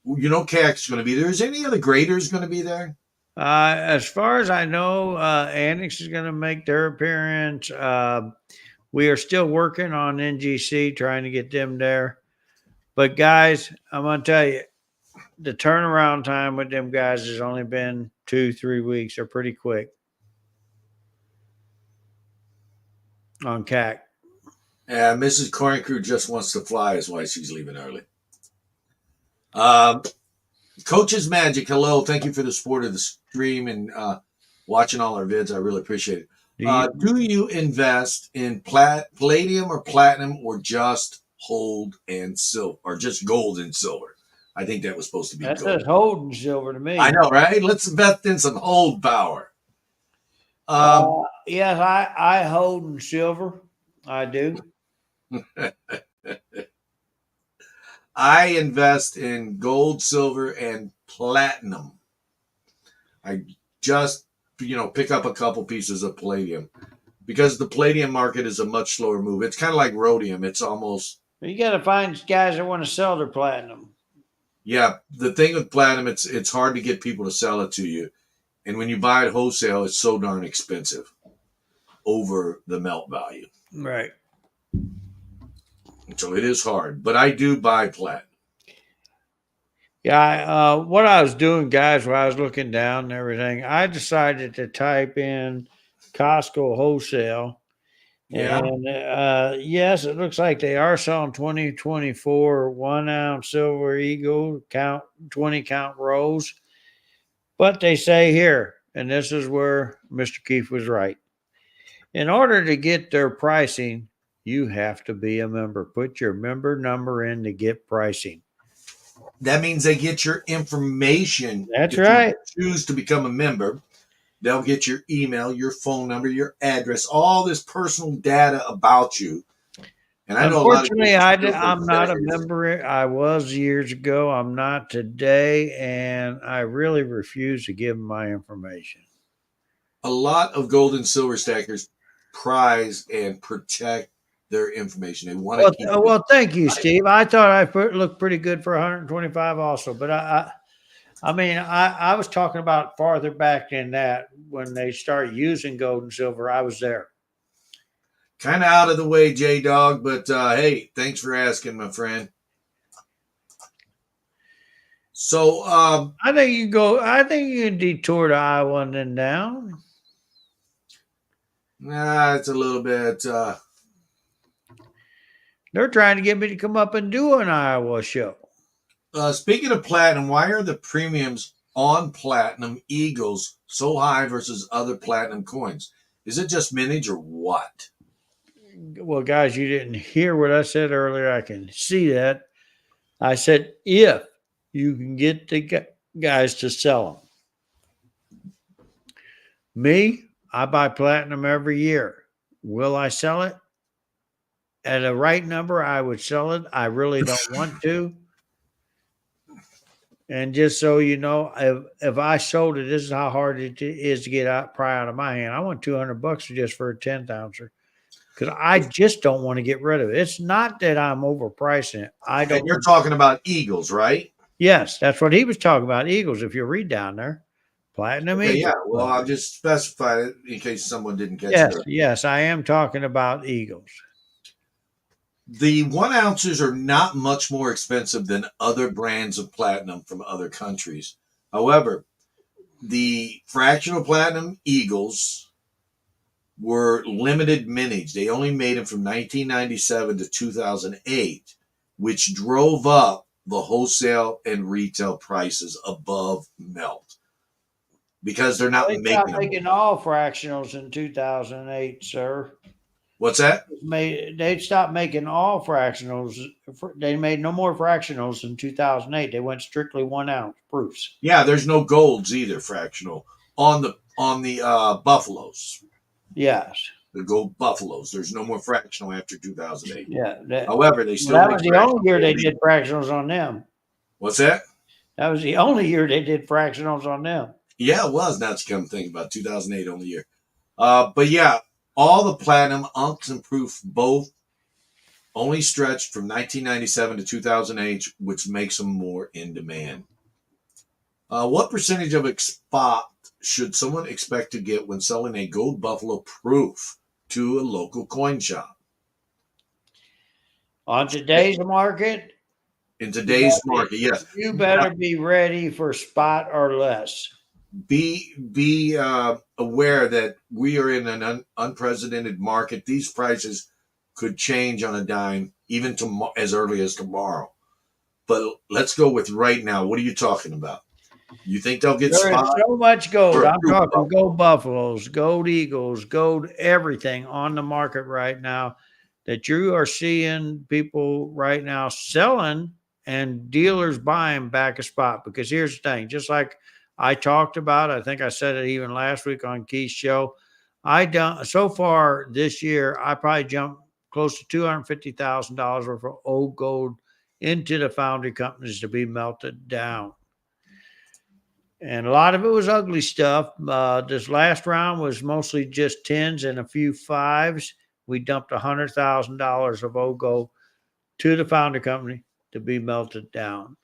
CAC's going to be there. Is any other graders going to be there? As far as I know, Annex is going to make their appearance. We are still working on NGC, trying to get them there. But guys, I'm going to tell you, the turnaround time with them guys has only been 2-3 weeks. They're pretty quick on CAC. Mrs. Corn Crew just wants to fly is why she's leaving early. Coach's Magic, hello. Thank you for the support of the stream and watching all our vids. I really appreciate it. Do you invest in palladium or platinum, or just hold and silver, or just gold and silver? I think that was supposed to be That gold. says holding silver to me. I know, right? Let's invest in some hold power. Yes, I hold in silver. I do. I invest in gold, silver, and platinum. I just, pick up a couple pieces of palladium because the palladium market is a much slower move. It's kind of like rhodium. It's almost, You got to find guys that want to sell their platinum. yeah. The thing with platinum, it's hard to get people to sell it to you. And when you buy it wholesale, it's so darn expensive over the melt value. Right. So it is hard, but I do buy platinum. Yeah, what I was doing, guys, while I was looking down and everything, I decided to type in Costco wholesale. Yeah. And yes, it looks like they are selling 2024 1 ounce silver eagle count 20 count rolls. But they say here, and this is where Mr. Keefe was right. In order to get their pricing, you have to be a member. Put your member number in to get pricing. That means they get your information. That's if right. you choose to become a member, they'll get your email, your phone number, your address, all this personal data about you. And I know Unfortunately, a lot of I'm not a member. I was years ago. I'm not today, and I really refuse to give them my information. a lot of gold and silver stackers prize and protect their information. They want to keep it. Well, thank you, Steve. I thought I looked pretty good for 125 also, but I mean, I was talking about farther back than that when they started using gold and silver. I was there. Kind of out of the way, J Dog, but hey, thanks for asking, my friend. So I think you go. I think you can detour to Iowa and then down. nah, it's a little bit. They're trying to get me to come up and do an Iowa show. Speaking of platinum, why are the premiums on platinum eagles so high versus other platinum coins? Is it just mintage or what? Well, guys, you didn't hear what I said earlier. I can see that. I said, if you can get the guys to sell them. Me, I buy platinum every year. Will I sell it? At a right number, I would sell it. I really don't want to. And just so you know, if I sold it, this is how hard it is to get out pry out of my hand. I want $200 just for a 10th ouncer because I just don't want to get rid of it. It's not that I'm overpricing it. I And don't. you're talking about eagles, right? Yes, that's what he was talking about. Eagles. If you read down there, platinum Okay, eagles. yeah. Well, I'll just specify it in case someone didn't catch Yes, it. yes, I am talking about eagles. The 1 ounces are not much more expensive than other brands of platinum from other countries. However, the fractional platinum eagles were limited mintage. They only made them from 1997 to 2008, which drove up the wholesale and retail prices above melt because they're not They making stopped them. making all fractionals in 2008, sir. What's that? They stopped making all fractionals. They made no more fractionals in 2008. They went strictly 1 ounce proofs. Yeah, there's no golds either fractional on the buffaloes. Yes. The gold buffaloes. There's no more fractional after 2008. Yeah. However, they Well, still that make was the only fractional year they gold. did fractionals on them. What's that? That was the only year they did fractionals on them. Yeah, it was. Now it's come thinking about 2008 only year. But yeah, all the platinum, unks, and proof both only stretched from 1997 to 2008, which makes them more in demand. What percentage of spot should someone expect to get when selling a gold buffalo proof to a local coin shop? On today's market, In today's market, yes. you better be ready for spot or less. Be aware that we are in an unprecedented market. These prices could change on a dime, even as early as tomorrow. But let's go with right now. What are you talking about? You think they'll get There is spot? so much gold. Or I'm proof talking buffalo? gold buffaloes, gold eagles, gold everything on the market right now that you are seeing people right now selling and dealers buying back a spot. Because here's the thing, just like I talked about, I think I said it even last week on Keith's show. I done so far this year, I probably jumped close to $250,000 worth of old gold into the foundry companies to be melted down. And a lot of it was ugly stuff. This last round was mostly just tens and a few fives. We dumped $100,000 of old gold to the founder company to be melted down.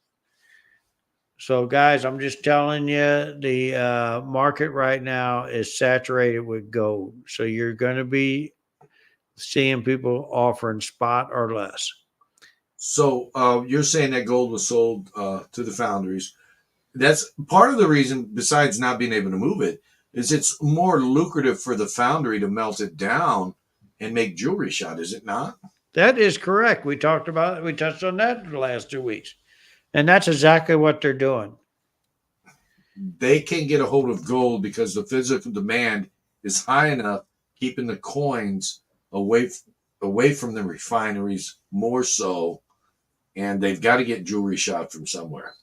So, guys, I'm just telling you, the market right now is saturated with gold. So you're going to be seeing people offering spot or less. So you're saying that gold was sold to the foundries. That's part of the reason, besides not being able to move it, is it's more lucrative for the foundry to melt it down and make jewelry shot, is it not? That is correct. We touched on that in the last 2 weeks. And that's exactly what they're doing. They can't get a hold of gold because the physical demand is high enough, keeping the coins away from the refineries more so, and they've got to get jewelry shot from somewhere.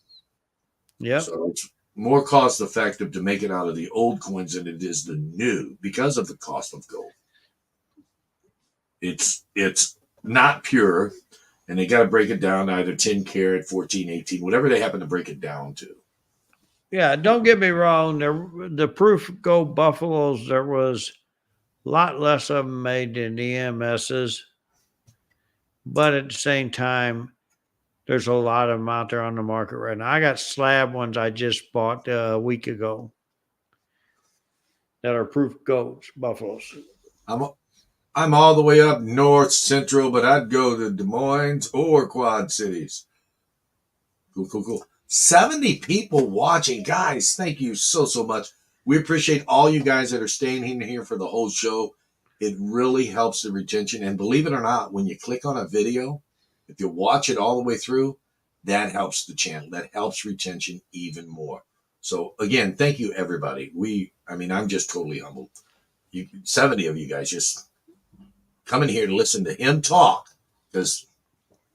Yep. So it's more cost effective to make it out of the old coins than it is the new because of the cost of gold. It's not pure, and they got to break it down to either 10 karat, 14, 18, whatever they happen to break it down to. Yeah, don't get me wrong. The proof gold buffaloes, there was a lot less of them made than the EMSs. But at the same time, there's a lot of them out there on the market right now. I got slab ones I just bought a week ago that are proof golds, buffaloes. I'm all the way up north central, but I'd go to Des Moines or Quad Cities. Cool. 70 people watching. Guys, thank you so much. We appreciate all you guys that are staying in here for the whole show. It really helps the retention. And believe it or not, when you click on a video, if you watch it all the way through, that helps the channel. That helps retention even more. So again, thank you everybody. I'm just totally humbled. 70 of you guys just coming here to listen to him talk because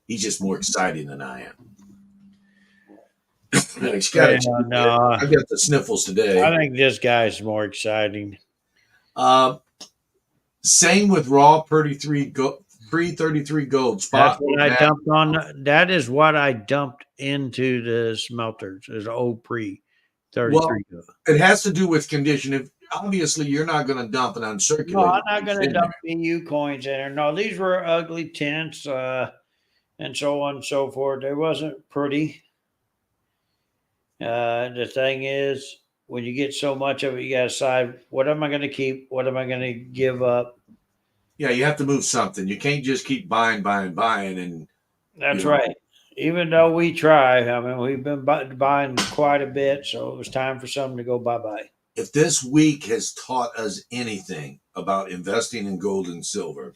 he's just more exciting than I am. I've got the sniffles today. I think this guy's more exciting. Same with raw pre-33 gold. That's what I dumped on. That is what I dumped into the smelters. Is old pre-33 gold. It has to do with condition. If obviously you're not going to dump an uncirculated. No, I'm not going to dump EU coins in there. No, these were ugly tints, and so on and so forth. They wasn't pretty. The thing is, when you get so much of it, you got to decide, what am I going to keep? What am I going to give up? Yeah, you have to move something. You can't just keep buying. And that's right. Even though we try, I mean, we've been buying quite a bit, so it was time for something to go bye-bye. If this week has taught us anything about investing in gold and silver,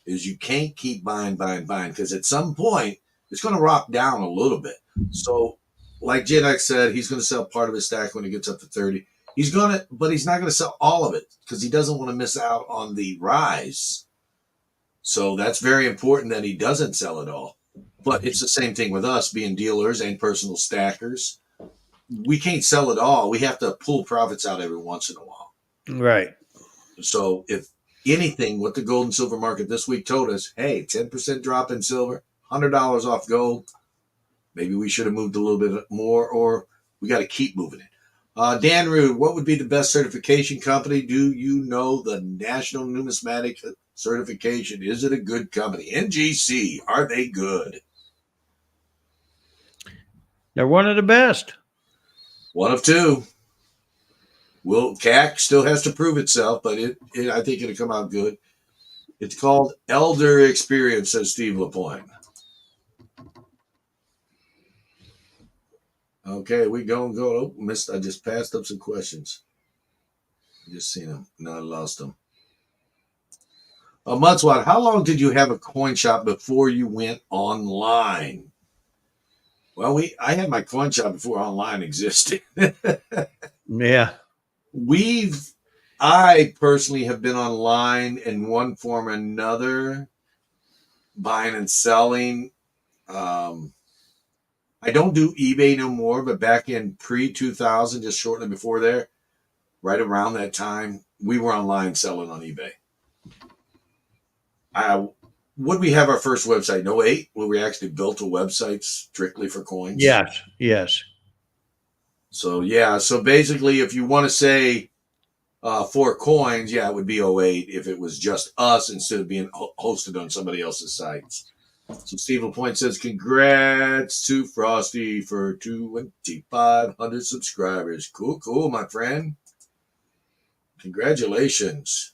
is you can't keep buying, because at some point it's going to rock down a little bit. So, like JDX said, he's going to sell part of his stack when he gets up to 30. But he's not going to sell all of it because he doesn't want to miss out on the rise. So that's very important that he doesn't sell it all. But it's the same thing with us being dealers and personal stackers. We can't sell it all. We have to pull profits out every once in a while. Right. So if anything, what the gold and silver market this week told us, hey, 10% drop in silver, $100 off gold. Maybe we should have moved a little bit more, or we got to keep moving it. Dan Rude, what would be the best certification company? Do you know the National Numismatic Certification? Is it a good company? NGC, are they good? They're one of the best. One of two. CAC still has to prove itself, but I think it'll come out good. It's called Elder Experience, says Steve LaPointe. Okay, we go. Oh, missed. I just passed up some questions. Just seen them. No, I lost them. Mudswat, how long did you have a coin shop before you went online? Well, I had my coin shop before online existed. Yeah. I personally have been online in one form or another, buying and selling. I don't do eBay no more, but back in pre-2000, just shortly before there, right around that time, we were online selling on eBay. Would we have our first website in 2008, where we actually built a website strictly for coins? Yes. So, yeah. So, basically, if you want to say for coins, it would be 2008 if it was just us instead of being hosted on somebody else's sites. So Steve LaPointe says, congrats to Frosty for 2,500 subscribers. Cool, my friend. Congratulations.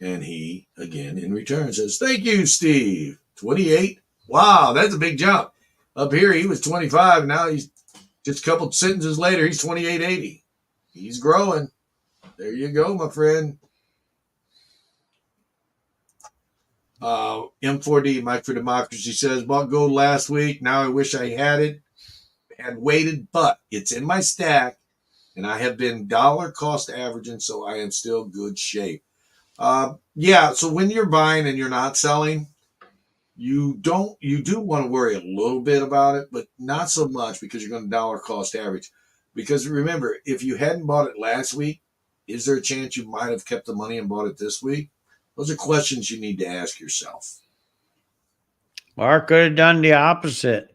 And he, again, in return says, thank you, Steve. 28. Wow, that's a big jump. Up here, he was 25. Now he's just a couple sentences later, he's 28.80. He's growing. There you go, my friend. M4D, Mike for Democracy says, bought gold last week. Now I wish I had waited, but it's in my stack, and I have been dollar cost averaging, so I am still good shape. So when you're buying and you're not selling, you do want to worry a little bit about it, but not so much because you're going to dollar cost average. Because remember, if you hadn't bought it last week, is there a chance you might have kept the money and bought it this week? Those are questions you need to ask yourself. Or could have done the opposite.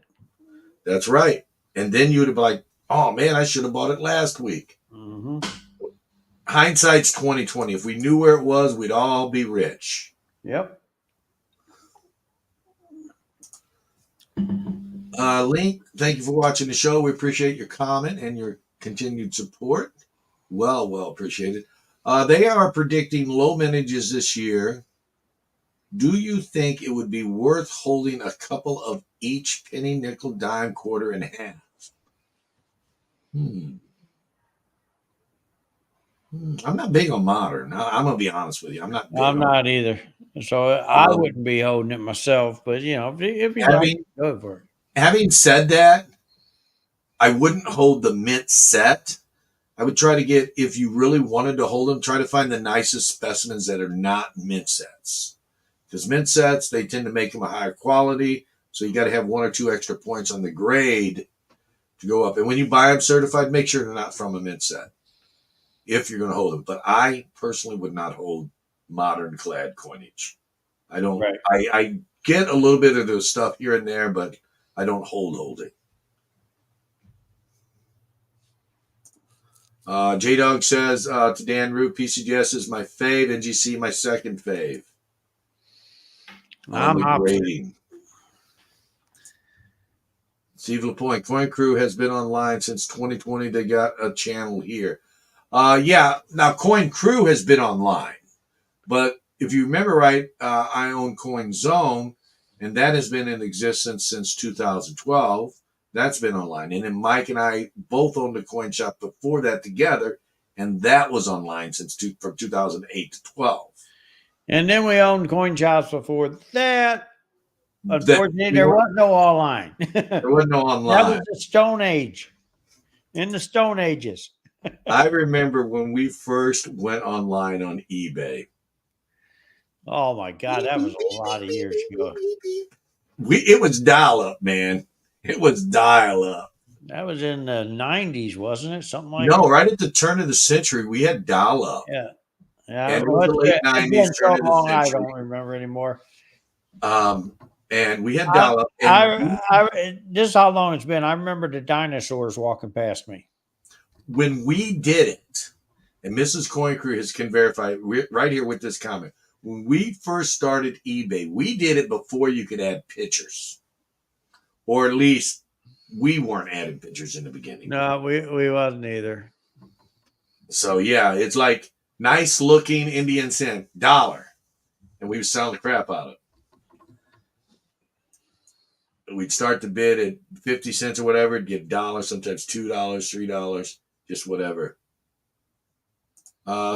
That's right. And then you would have been like, oh, man, I should have bought it last week. Mm-hmm. Hindsight's 20/20. If we knew where it was, we'd all be rich. Yep. Link, thank you for watching the show. We appreciate your comment and your continued support. Well appreciated. They are predicting low mintages this year. Do you think it would be worth holding a couple of each penny, nickel, dime, quarter, and half? I'm not big on modern. I'm going to be honest with you. I'm not either. So I wouldn't be holding it myself, but if you like, go for it. Having said that, I wouldn't hold the mint set. I would try to get, if you really wanted to hold them, try to find the nicest specimens that are not mint sets. Because mint sets, they tend to make them a higher quality. So you got to have 1 or 2 extra points on the grade to go up. And when you buy them certified, make sure they're not from a mint set if you're going to hold them. But I personally would not hold modern clad coinage. I don't, Right. I get a little bit of the stuff here and there, but I don't hold it. J Dog says to Dan Root, PCGS is my fave, NGC my second fave. I'm The opposite. grading. Steve LaPointe, Coin Crew has been online since 2020. They got a channel here. Yeah, now Coin Crew has been online, but if you remember right, I own Coin Zone, and that has been in existence since 2012. That's been online. And then Mike and I both owned a coin shop before that together, and that was online from 2008 to 12. And then we owned coin shops before that. That Unfortunately, there was no online. there was no That online. was the Stone Age. In the Stone Ages. I remember when we first went online on eBay. Oh my God, that was a lot of years ago. It was dial up, man. It was dial up. That was in the 90s, wasn't it? Something like No, that. right at the turn of the century, we had dial up. Yeah. Yeah. And it Well, was the late it's 90s, been turn so of the long, I century. don't remember anymore. And we had dial up. This is how long it's been. I remember the dinosaurs walking past me. When we did it, and Mrs. Coin Crew can verify right here with this comment. When we first started eBay, we did it before you could add pictures. Or at least we weren't adding pictures in the beginning. No, we wasn't either. So yeah, it's like nice looking Indian cent, $1. And we were selling the crap out of it. We'd start the bid at 50 cents or whatever, it'd get $1, sometimes $2, $3, just whatever.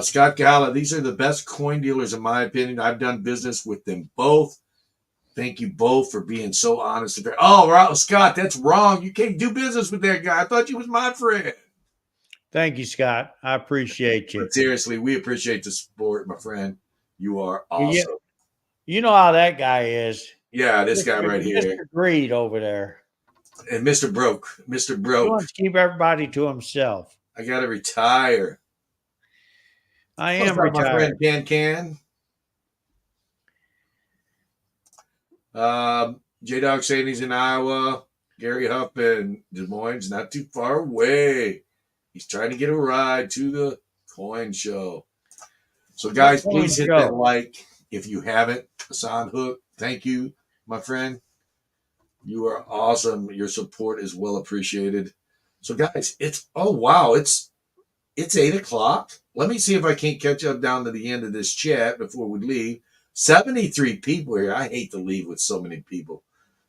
Scott Gala, these are the best coin dealers in my opinion. I've done business with them both. Thank you both for being so honest and fair. Oh, Scott, that's wrong. You can't do business with that guy. I thought you was my friend. Thank you, Scott. I appreciate you. But seriously, we appreciate the support, my friend. You are awesome. You know how that guy is. Yeah, this guy right here. Mr. Greed over there. And Mr. Broke. Mr. He Broke. wants to keep everybody to himself. I got to retire. I am retired. My friend Can. J-Dog saying he's in Iowa. Gary Huff in Des Moines, not too far away. He's trying to get a ride to the coin show. So, guys, please hit that like if you haven't. Hassan Hook, thank you, my friend. You are awesome. Your support is well appreciated. So, guys, it's 8 o'clock. Let me see if I can't catch up down to the end of this chat before we leave. 73 people here. I hate to leave with so many people.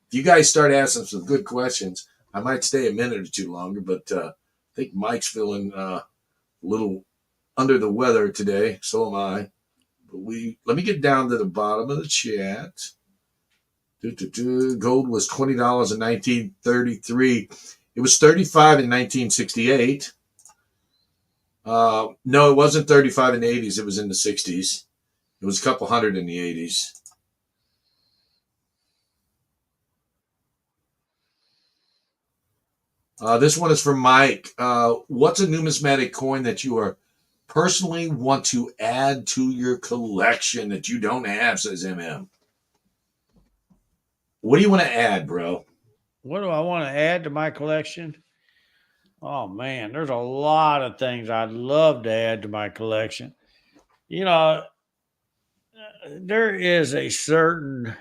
If you guys start asking some good questions, I might stay a minute or two longer, but I think Mike's feeling a little under the weather today. So am I. But let me get down to the bottom of the chat. Gold was $20 in 1933. It was $35 in 1968. No, it wasn't 35 in the 80s. It was in the 60s. It was a couple hundred in the 80s. This one is from Mike. What's a numismatic coin that you are personally want to add to your collection that you don't have, says MM. What do you want to add, bro? What do I want to add to my collection? Oh, man, there's a lot of things I'd love to add to my collection. You know, there is a certain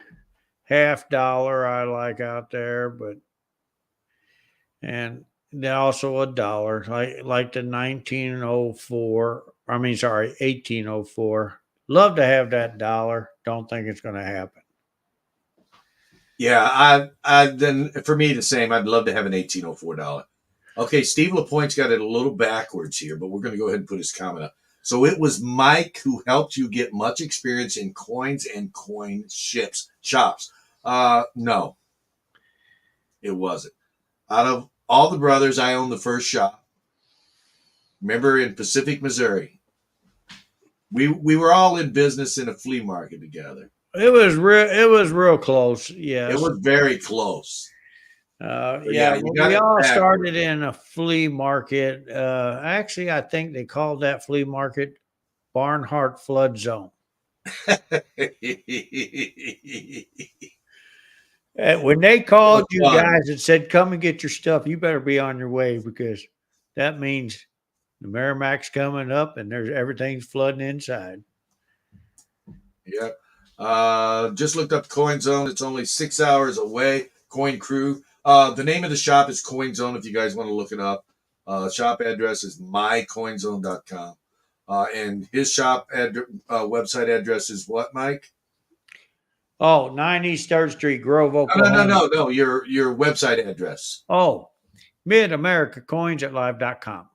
$50 I like out there, and then also a dollar, like the 1804. Love to have that dollar. Don't think it's going to happen. Yeah, I then for me the same. I'd love to have an $1804. Okay, Steve LaPointe's got it a little backwards here, but we're going to go ahead and put his comment up. So it was Mike who helped you get much experience in coins and coin shops. No. It wasn't. Out of all the brothers, I owned the first shop. Remember in Pacific, Missouri. We were all in business in a flea market together. It was real. It was real close. It Yes. was very close. Yeah. You Well, got we it all backwards. started in a flea market. Actually, I think they called that flea market Barnhart Flood Zone. When they called you fun. guys and said, "Come and get your stuff," you better be on your way because that means the Merrimac's coming up and there's everything's flooding inside. Yep. Just looked up Coin Zone. It's only 6 hours away. Coin Crew. The name of the shop is Coin Zone if you guys want to look it up. Shop address is mycoinzone.com. And his shop website address is what, Mike? Oh, 9 East 3rd Street, Grove, No, Oklahoma. no. Your website address. Oh, MidAmericaCoins at live.com.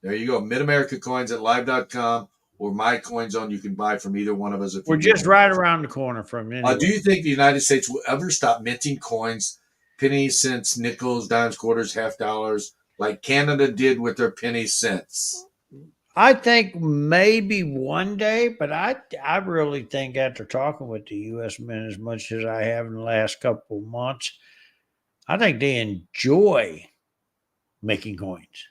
There you go. MidAmericaCoins at live.com or MyCoinZone. You can buy from either one of us. If We're you just want. right around the corner from you. Do you think the United States will ever stop minting coins, pennies, cents, nickels, dimes, quarters, half dollars, like Canada did with their penny cents? I think maybe one day, but I really think after talking with the U.S. men as much as I have in the last couple of months, I think they enjoy making coins.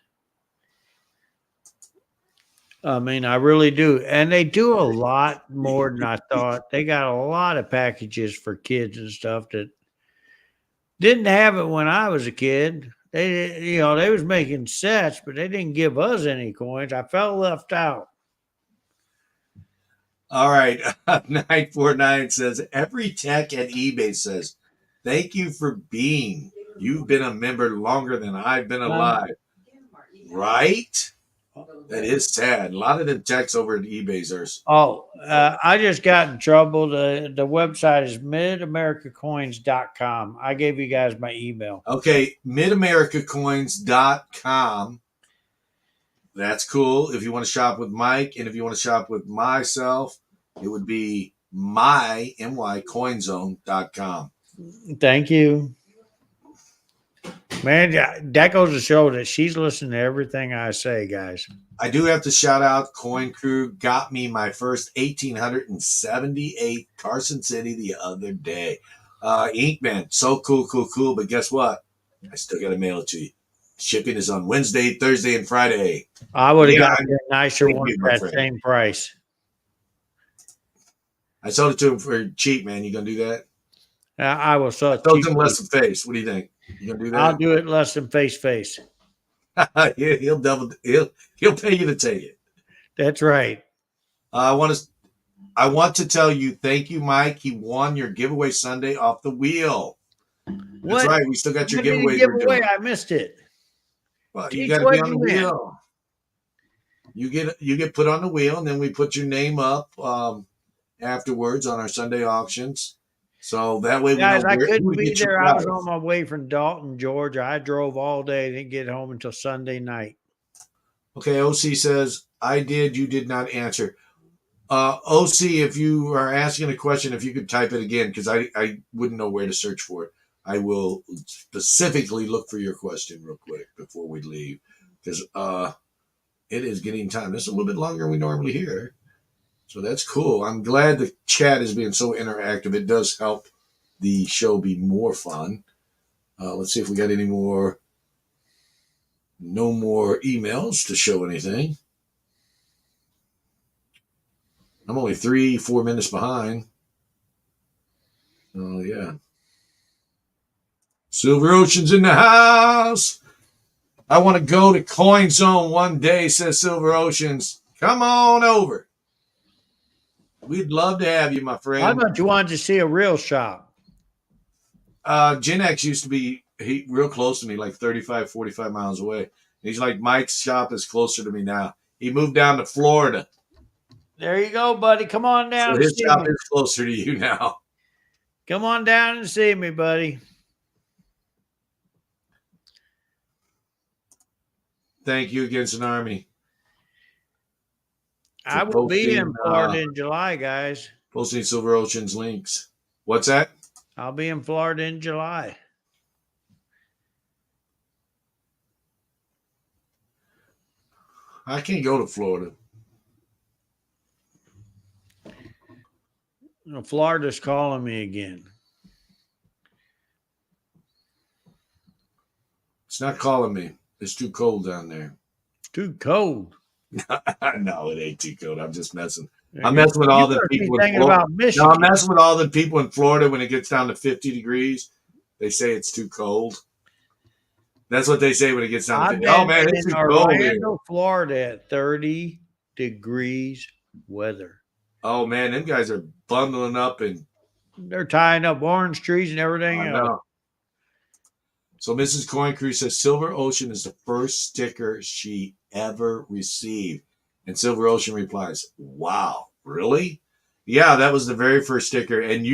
I mean, I really do. And they do a lot more than I thought. They got a lot of packages for kids and stuff that didn't have it when I was a kid. They was making sets, but they didn't give us any coins. I felt left out. All right. 949 says, every tech at eBay says, thank you for being. You've been a member longer than I've been alive. Right? That is sad. A lot of the techs over at eBay's are. I just got in trouble. The website is midamericacoins.com. I gave you guys my email. Okay, midamericacoins.com. That's cool. If you want to shop with Mike and if you want to shop with myself, it would be mycoinzone.com. Thank you. Man, that goes to show that she's listening to everything I say, guys. I do have to shout out Coin Crew. Got me my first 1878 Carson City the other day. Inkman, so cool. But guess what? I still got to mail it to you. Shipping is on Wednesday, Thursday, and Friday. I would have gotten a nicer one you, for that friend. same price. I sold it to him for cheap, man. You gonna do that? I will sell it Sold cheap. him less than face. What do you think? You gonna do that? I'll do it less than face. He'll pay you to take it. That's right. I want to tell you, thank you, Mike. He won your giveaway Sunday off the wheel. That's right. We still got your giveaway. I missed it. Well, you got to be on the wheel. You get put on the wheel, and then we put your name up afterwards on our Sunday auctions. So that way, guys, I couldn't be there. I was on my way from Dalton, Georgia. I drove all day. Didn't get home until Sunday night. Okay, OC says, I did. You did not answer. OC, if you are asking a question, if you could type it again, because I wouldn't know where to search for it. I will specifically look for your question real quick before we leave, because it is getting time. This is a little bit longer than we normally hear. So that's cool. I'm glad the chat is being so interactive. It does help the show be more fun. Let's see if we got any more. No more emails to show anything. I'm only 3-4 minutes behind. Oh, yeah. Silver Ocean's in the house. I want to go to Coin Zone one day, says Silver Oceans. Come on over. We'd love to have you, my friend. How about you wanted to see a real shop? Gen X used to be real close to me, like 35, 45 miles away. He's like, Mike's shop is closer to me now. He moved down to Florida. There you go, buddy. Come on down. So his shop is closer to you now. Come on down and see me, buddy. Thank you against an army. I will be in Florida in July, guys. Posting Silver Ocean's links. What's that? I'll be in Florida in July. I can't go to Florida. Florida's calling me again. It's not calling me. It's too cold down there. Too cold. No, it ain't too cold. I'm just messing. You I'm messing with all the must be people in thinking Florida. about No, Michigan. I'm messing with all the people in Florida when it gets down to 50 degrees. They say it's too cold. That's what they say when it gets down to I've 50. been Oh, man, it's in too cold here. Orlando, Florida at 30 degrees weather. Oh, man, them guys are bundling up and They're tying up orange trees and everything I else. know. So Mrs. Coin Crew says Silver Ocean is the first sticker she ever received. And Silver Ocean replies, wow, really? Yeah, that was the very first sticker. And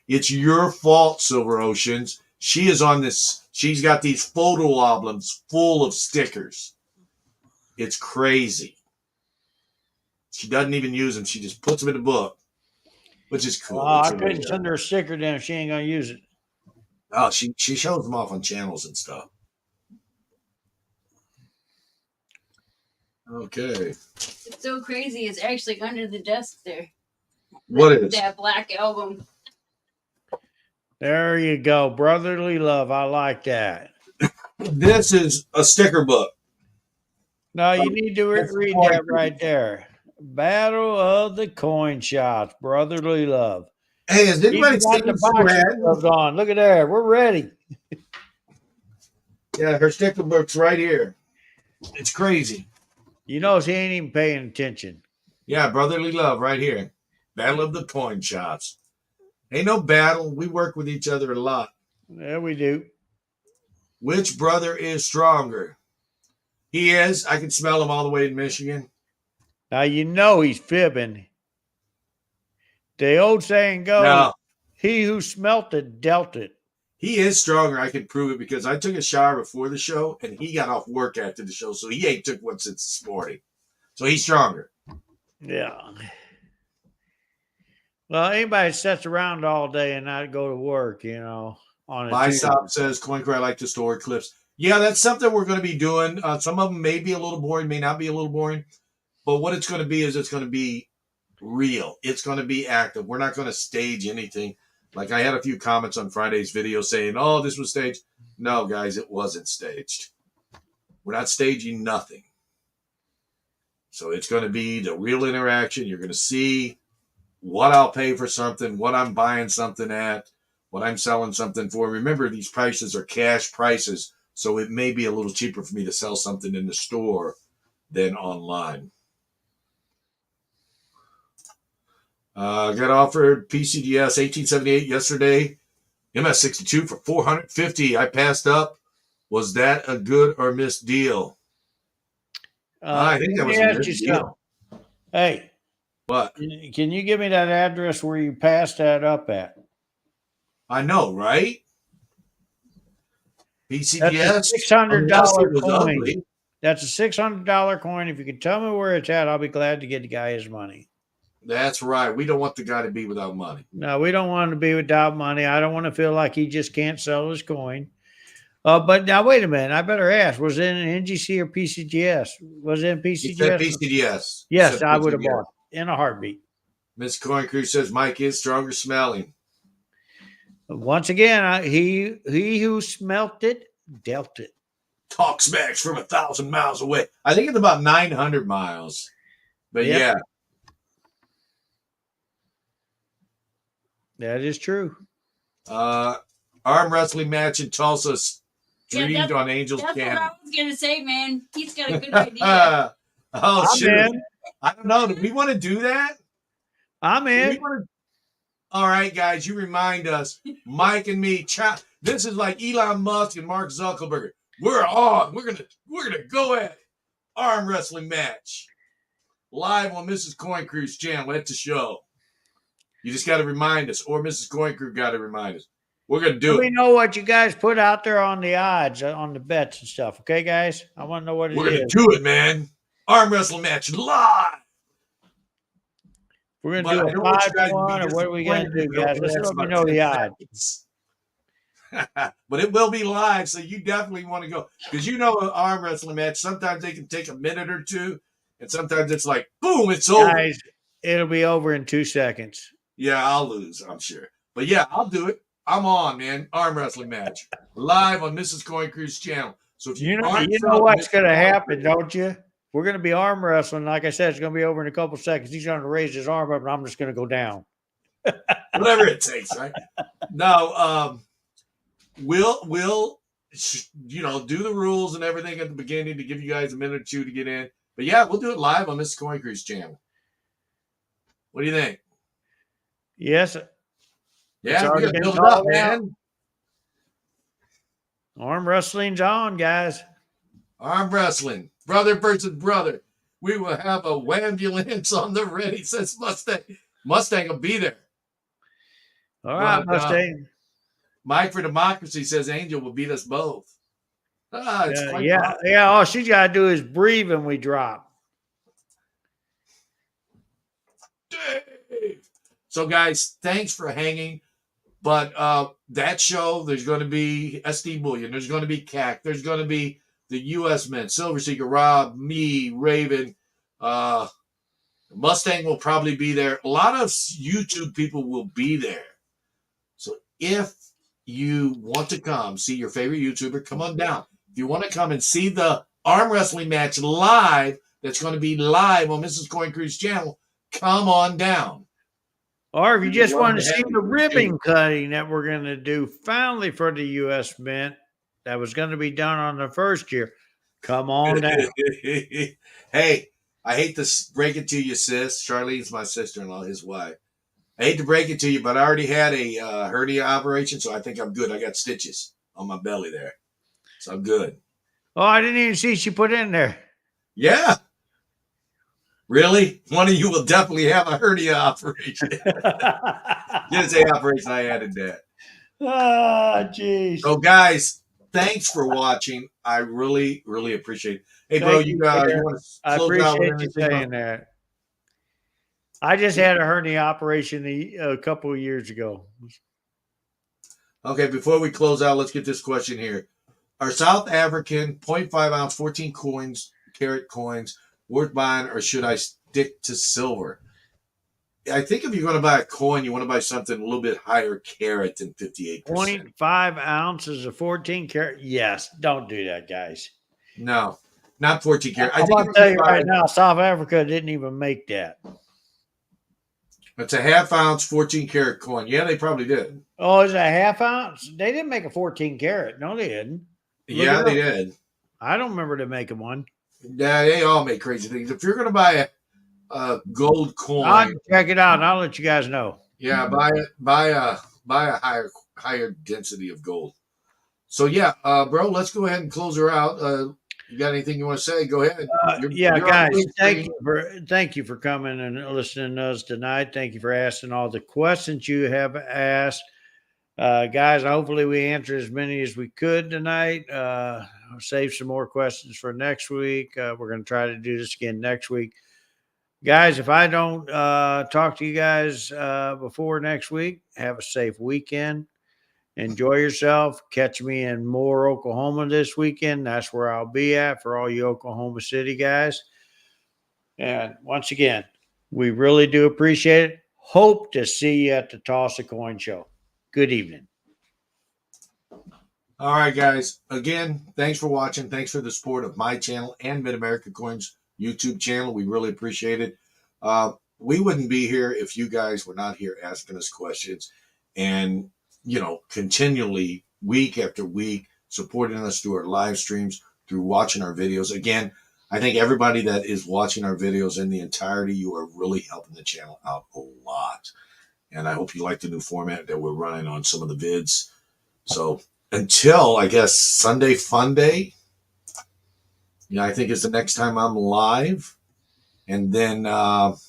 it's your fault, Silver Oceans. She is on this. She's got these photo albums full of stickers. It's crazy. She doesn't even use them. She just puts them in the book, which is cool. I couldn't send her a sticker then if she ain't going to use it. Oh, she shows them off on channels and stuff. Okay. It's so crazy. It's actually under the desk there. What is that black album? There you go. Brotherly love. I like that. This is a sticker book. No, you need to read that right there. Battle of the Coin Shots. Brotherly love. Hey, has anybody seen the box on? Look at there. We're ready. Yeah, her sticker book's right here. It's crazy. You know, she ain't even paying attention. Yeah, brotherly love right here. Battle of the Coin Shots. Ain't no battle. We work with each other a lot. Yeah, we do. Which brother is stronger? He is. I can smell him all the way in Michigan. Now, you know he's fibbing. The old saying goes, No. He who smelt it, dealt it. He is stronger. I can prove it because I took a shower before the show and he got off work after the show. So he ain't took one since this morning. So he's stronger. Yeah. Well, anybody sits around all day and not go to work, on a My Tuesday. stop says, Coin Crew, I like to store clips. Yeah, that's something we're going to be doing. Some of them may be a little boring, may not be a little boring. But what it's going to be is it's going to be real. It's going to be active. We're not going to stage anything. Like I had a few comments on Friday's video saying, oh, this was staged. No, guys, it wasn't staged. We're not staging nothing. So it's going to be the real interaction. You're going to see what I'll pay for something, what I'm buying something at, what I'm selling something for. Remember, these prices are cash prices, so it may be a little cheaper for me to sell something in the store than online. Got offered PCDS 1878 yesterday, MS62 for $450. I passed up. Was that a good or missed deal? I think that was a missed deal. Hey, what? Can you give me that address where you passed that up at? I know, right? PCDS. That's a $600 coin. That's a $600 coin. If you can tell me where it's at, I'll be glad to get the guy his money. That's right. We don't want the guy to be without money. No, we don't want him to be without money. I don't want to feel like he just can't sell his coin. But now, wait a minute. I better ask. Was it in NGC or PCGS? Was it in PCGS? He said PCDS. Yes, I would have bought it in a heartbeat. Miss Coin Crew says Mike is stronger smelling. Once again, he who smelt it, dealt it. Talk smacks from 1,000 miles away. I think it's about 900 miles. But yeah. That is true. Arm wrestling match in Tulsa streamed on Angel's Channel. That's what I was going to say, man. He's got a good idea. Shit. I don't know. Do we want to do that? I'm in. All right, guys, you remind us. Mike and me. This is like Elon Musk and Mark Zuckerberg. We're on. We're gonna go at it. Arm wrestling match live on Mrs. Coin Crew's channel at the show. You just got to remind us, or Mrs. Coin Crew got to remind us. We're going to do it. We know what you guys put out there on the odds, on the bets and stuff. Okay, guys? I want to know what it is. We're going to do it, man. Arm wrestling match live. We're going to do a 5-1, or what are we going to do, guys? Let's let me know the odds. But it will be live, so you definitely want to go. Because you know an arm wrestling match, sometimes they can take a minute or two. And sometimes it's like, boom, it's over. Guys, it'll be over in 2 seconds. Yeah, I'll lose, I'm sure. But yeah, I'll do it. I'm on, man. Arm wrestling match live on Mrs. Coin Crew's channel. So if you aren't You know what's Mrs. going to Coin happen, Crew- don't you? We're going to be arm wrestling. Like I said, it's going to be over in a couple seconds. He's going to raise his arm up, and I'm just going to go down. whatever it takes, right? No, we'll do the rules and everything at the beginning to give you guys a minute or two to get in. But yeah, we'll do it live on Mrs. Coin Crew's channel. What do you think? Yes. Yeah, we already got to been build it up, called out. man. Arm wrestling's on, guys. Arm wrestling, brother versus brother. We will have a wambulance on the ready, says Mustang. Mustang will be there. All right, But, Mustang. Mike for Democracy says Angel will beat us both. It's quite possible. Yeah. All she's got to do is breathe and we drop. Dave. So, guys, thanks for hanging. But that show, there's going to be SD Bullion. There's going to be CAC. There's going to be the U.S. Men, Silver Seeker, Rob, me, Raven. Mustang will probably be there. A lot of YouTube people will be there. So if you want to come see your favorite YouTuber, come on down. If you want to come and see the arm wrestling match live, that's going to be live on Mrs. Coin Crew's channel, come on down. Or if you just want to see the ribbon cutting that we're going to do finally for the U.S. Mint that was going to be done on the first year, come on down. Hey, I hate to break it to you, sis. Charlene's my sister-in-law, his wife. I hate to break it to you, but I already had a hernia operation, so I think I'm good. I got stitches on my belly there, so I'm good. Oh, I didn't even see she put in there. Yeah. Really? One of you will definitely have a hernia operation. Didn't say operation, I added that. Ah, jeez. So, guys, thanks for watching. I really, really appreciate it. Hey, bro, you want to close I appreciate you saying that. I just had a hernia operation a couple of years ago. Okay, before we close out, let's get this question here. Are South African 0.5 ounce 14 karat coins worth buying, or should I stick to silver? I think if you're going to buy a coin, you want to buy something a little bit higher carat than 58%. 0.5 ounces of 14 karat? Yes, don't do that, guys. No, not 14 karat. I'm going to tell you right now, South Africa didn't even make that. It's a half ounce 14 karat coin. Yeah, they probably did. Oh, is it a half ounce? They didn't make a 14 karat. No, they didn't. Yeah, they did. I don't remember them making one. Yeah, they all make crazy things. If you're going to buy a gold coin, I'll check it out and I'll let you guys know. Yeah, buy a higher density of gold. So yeah, bro, let's go ahead and close her out. You got anything you want to say? Go ahead. You're guys, thank you for coming and listening to us tonight. Thank you for asking all the questions you have asked. Guys, hopefully we answered as many as we could tonight. Save some more questions for next week. We're going to try to do this again next week. Guys, if I don't talk to you guys before next week, have a safe weekend. Enjoy yourself. Catch me in Moore, Oklahoma this weekend. That's where I'll be at for all you Oklahoma City guys. And once again, we really do appreciate it. Hope to see you at the Tulsa Coin Show. Good evening. All right, guys. Again, thanks for watching. Thanks for the support of my channel and Mid-America Coins YouTube channel. We really appreciate it. We wouldn't be here if you guys were not here asking us questions and, continually week after week supporting us through our live streams, through watching our videos. Again, I think everybody that is watching our videos in the entirety, you are really helping the channel out a lot. And I hope you like the new format that we're running on some of the vids. So until, I guess, Sunday Fun Day, I think is the next time I'm live. And then again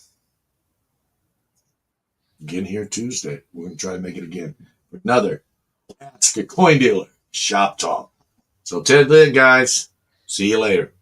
here Tuesday. We're going to try to make it again. Another Ask a Coin Dealer Shop Talk. So till then, guys, see you later.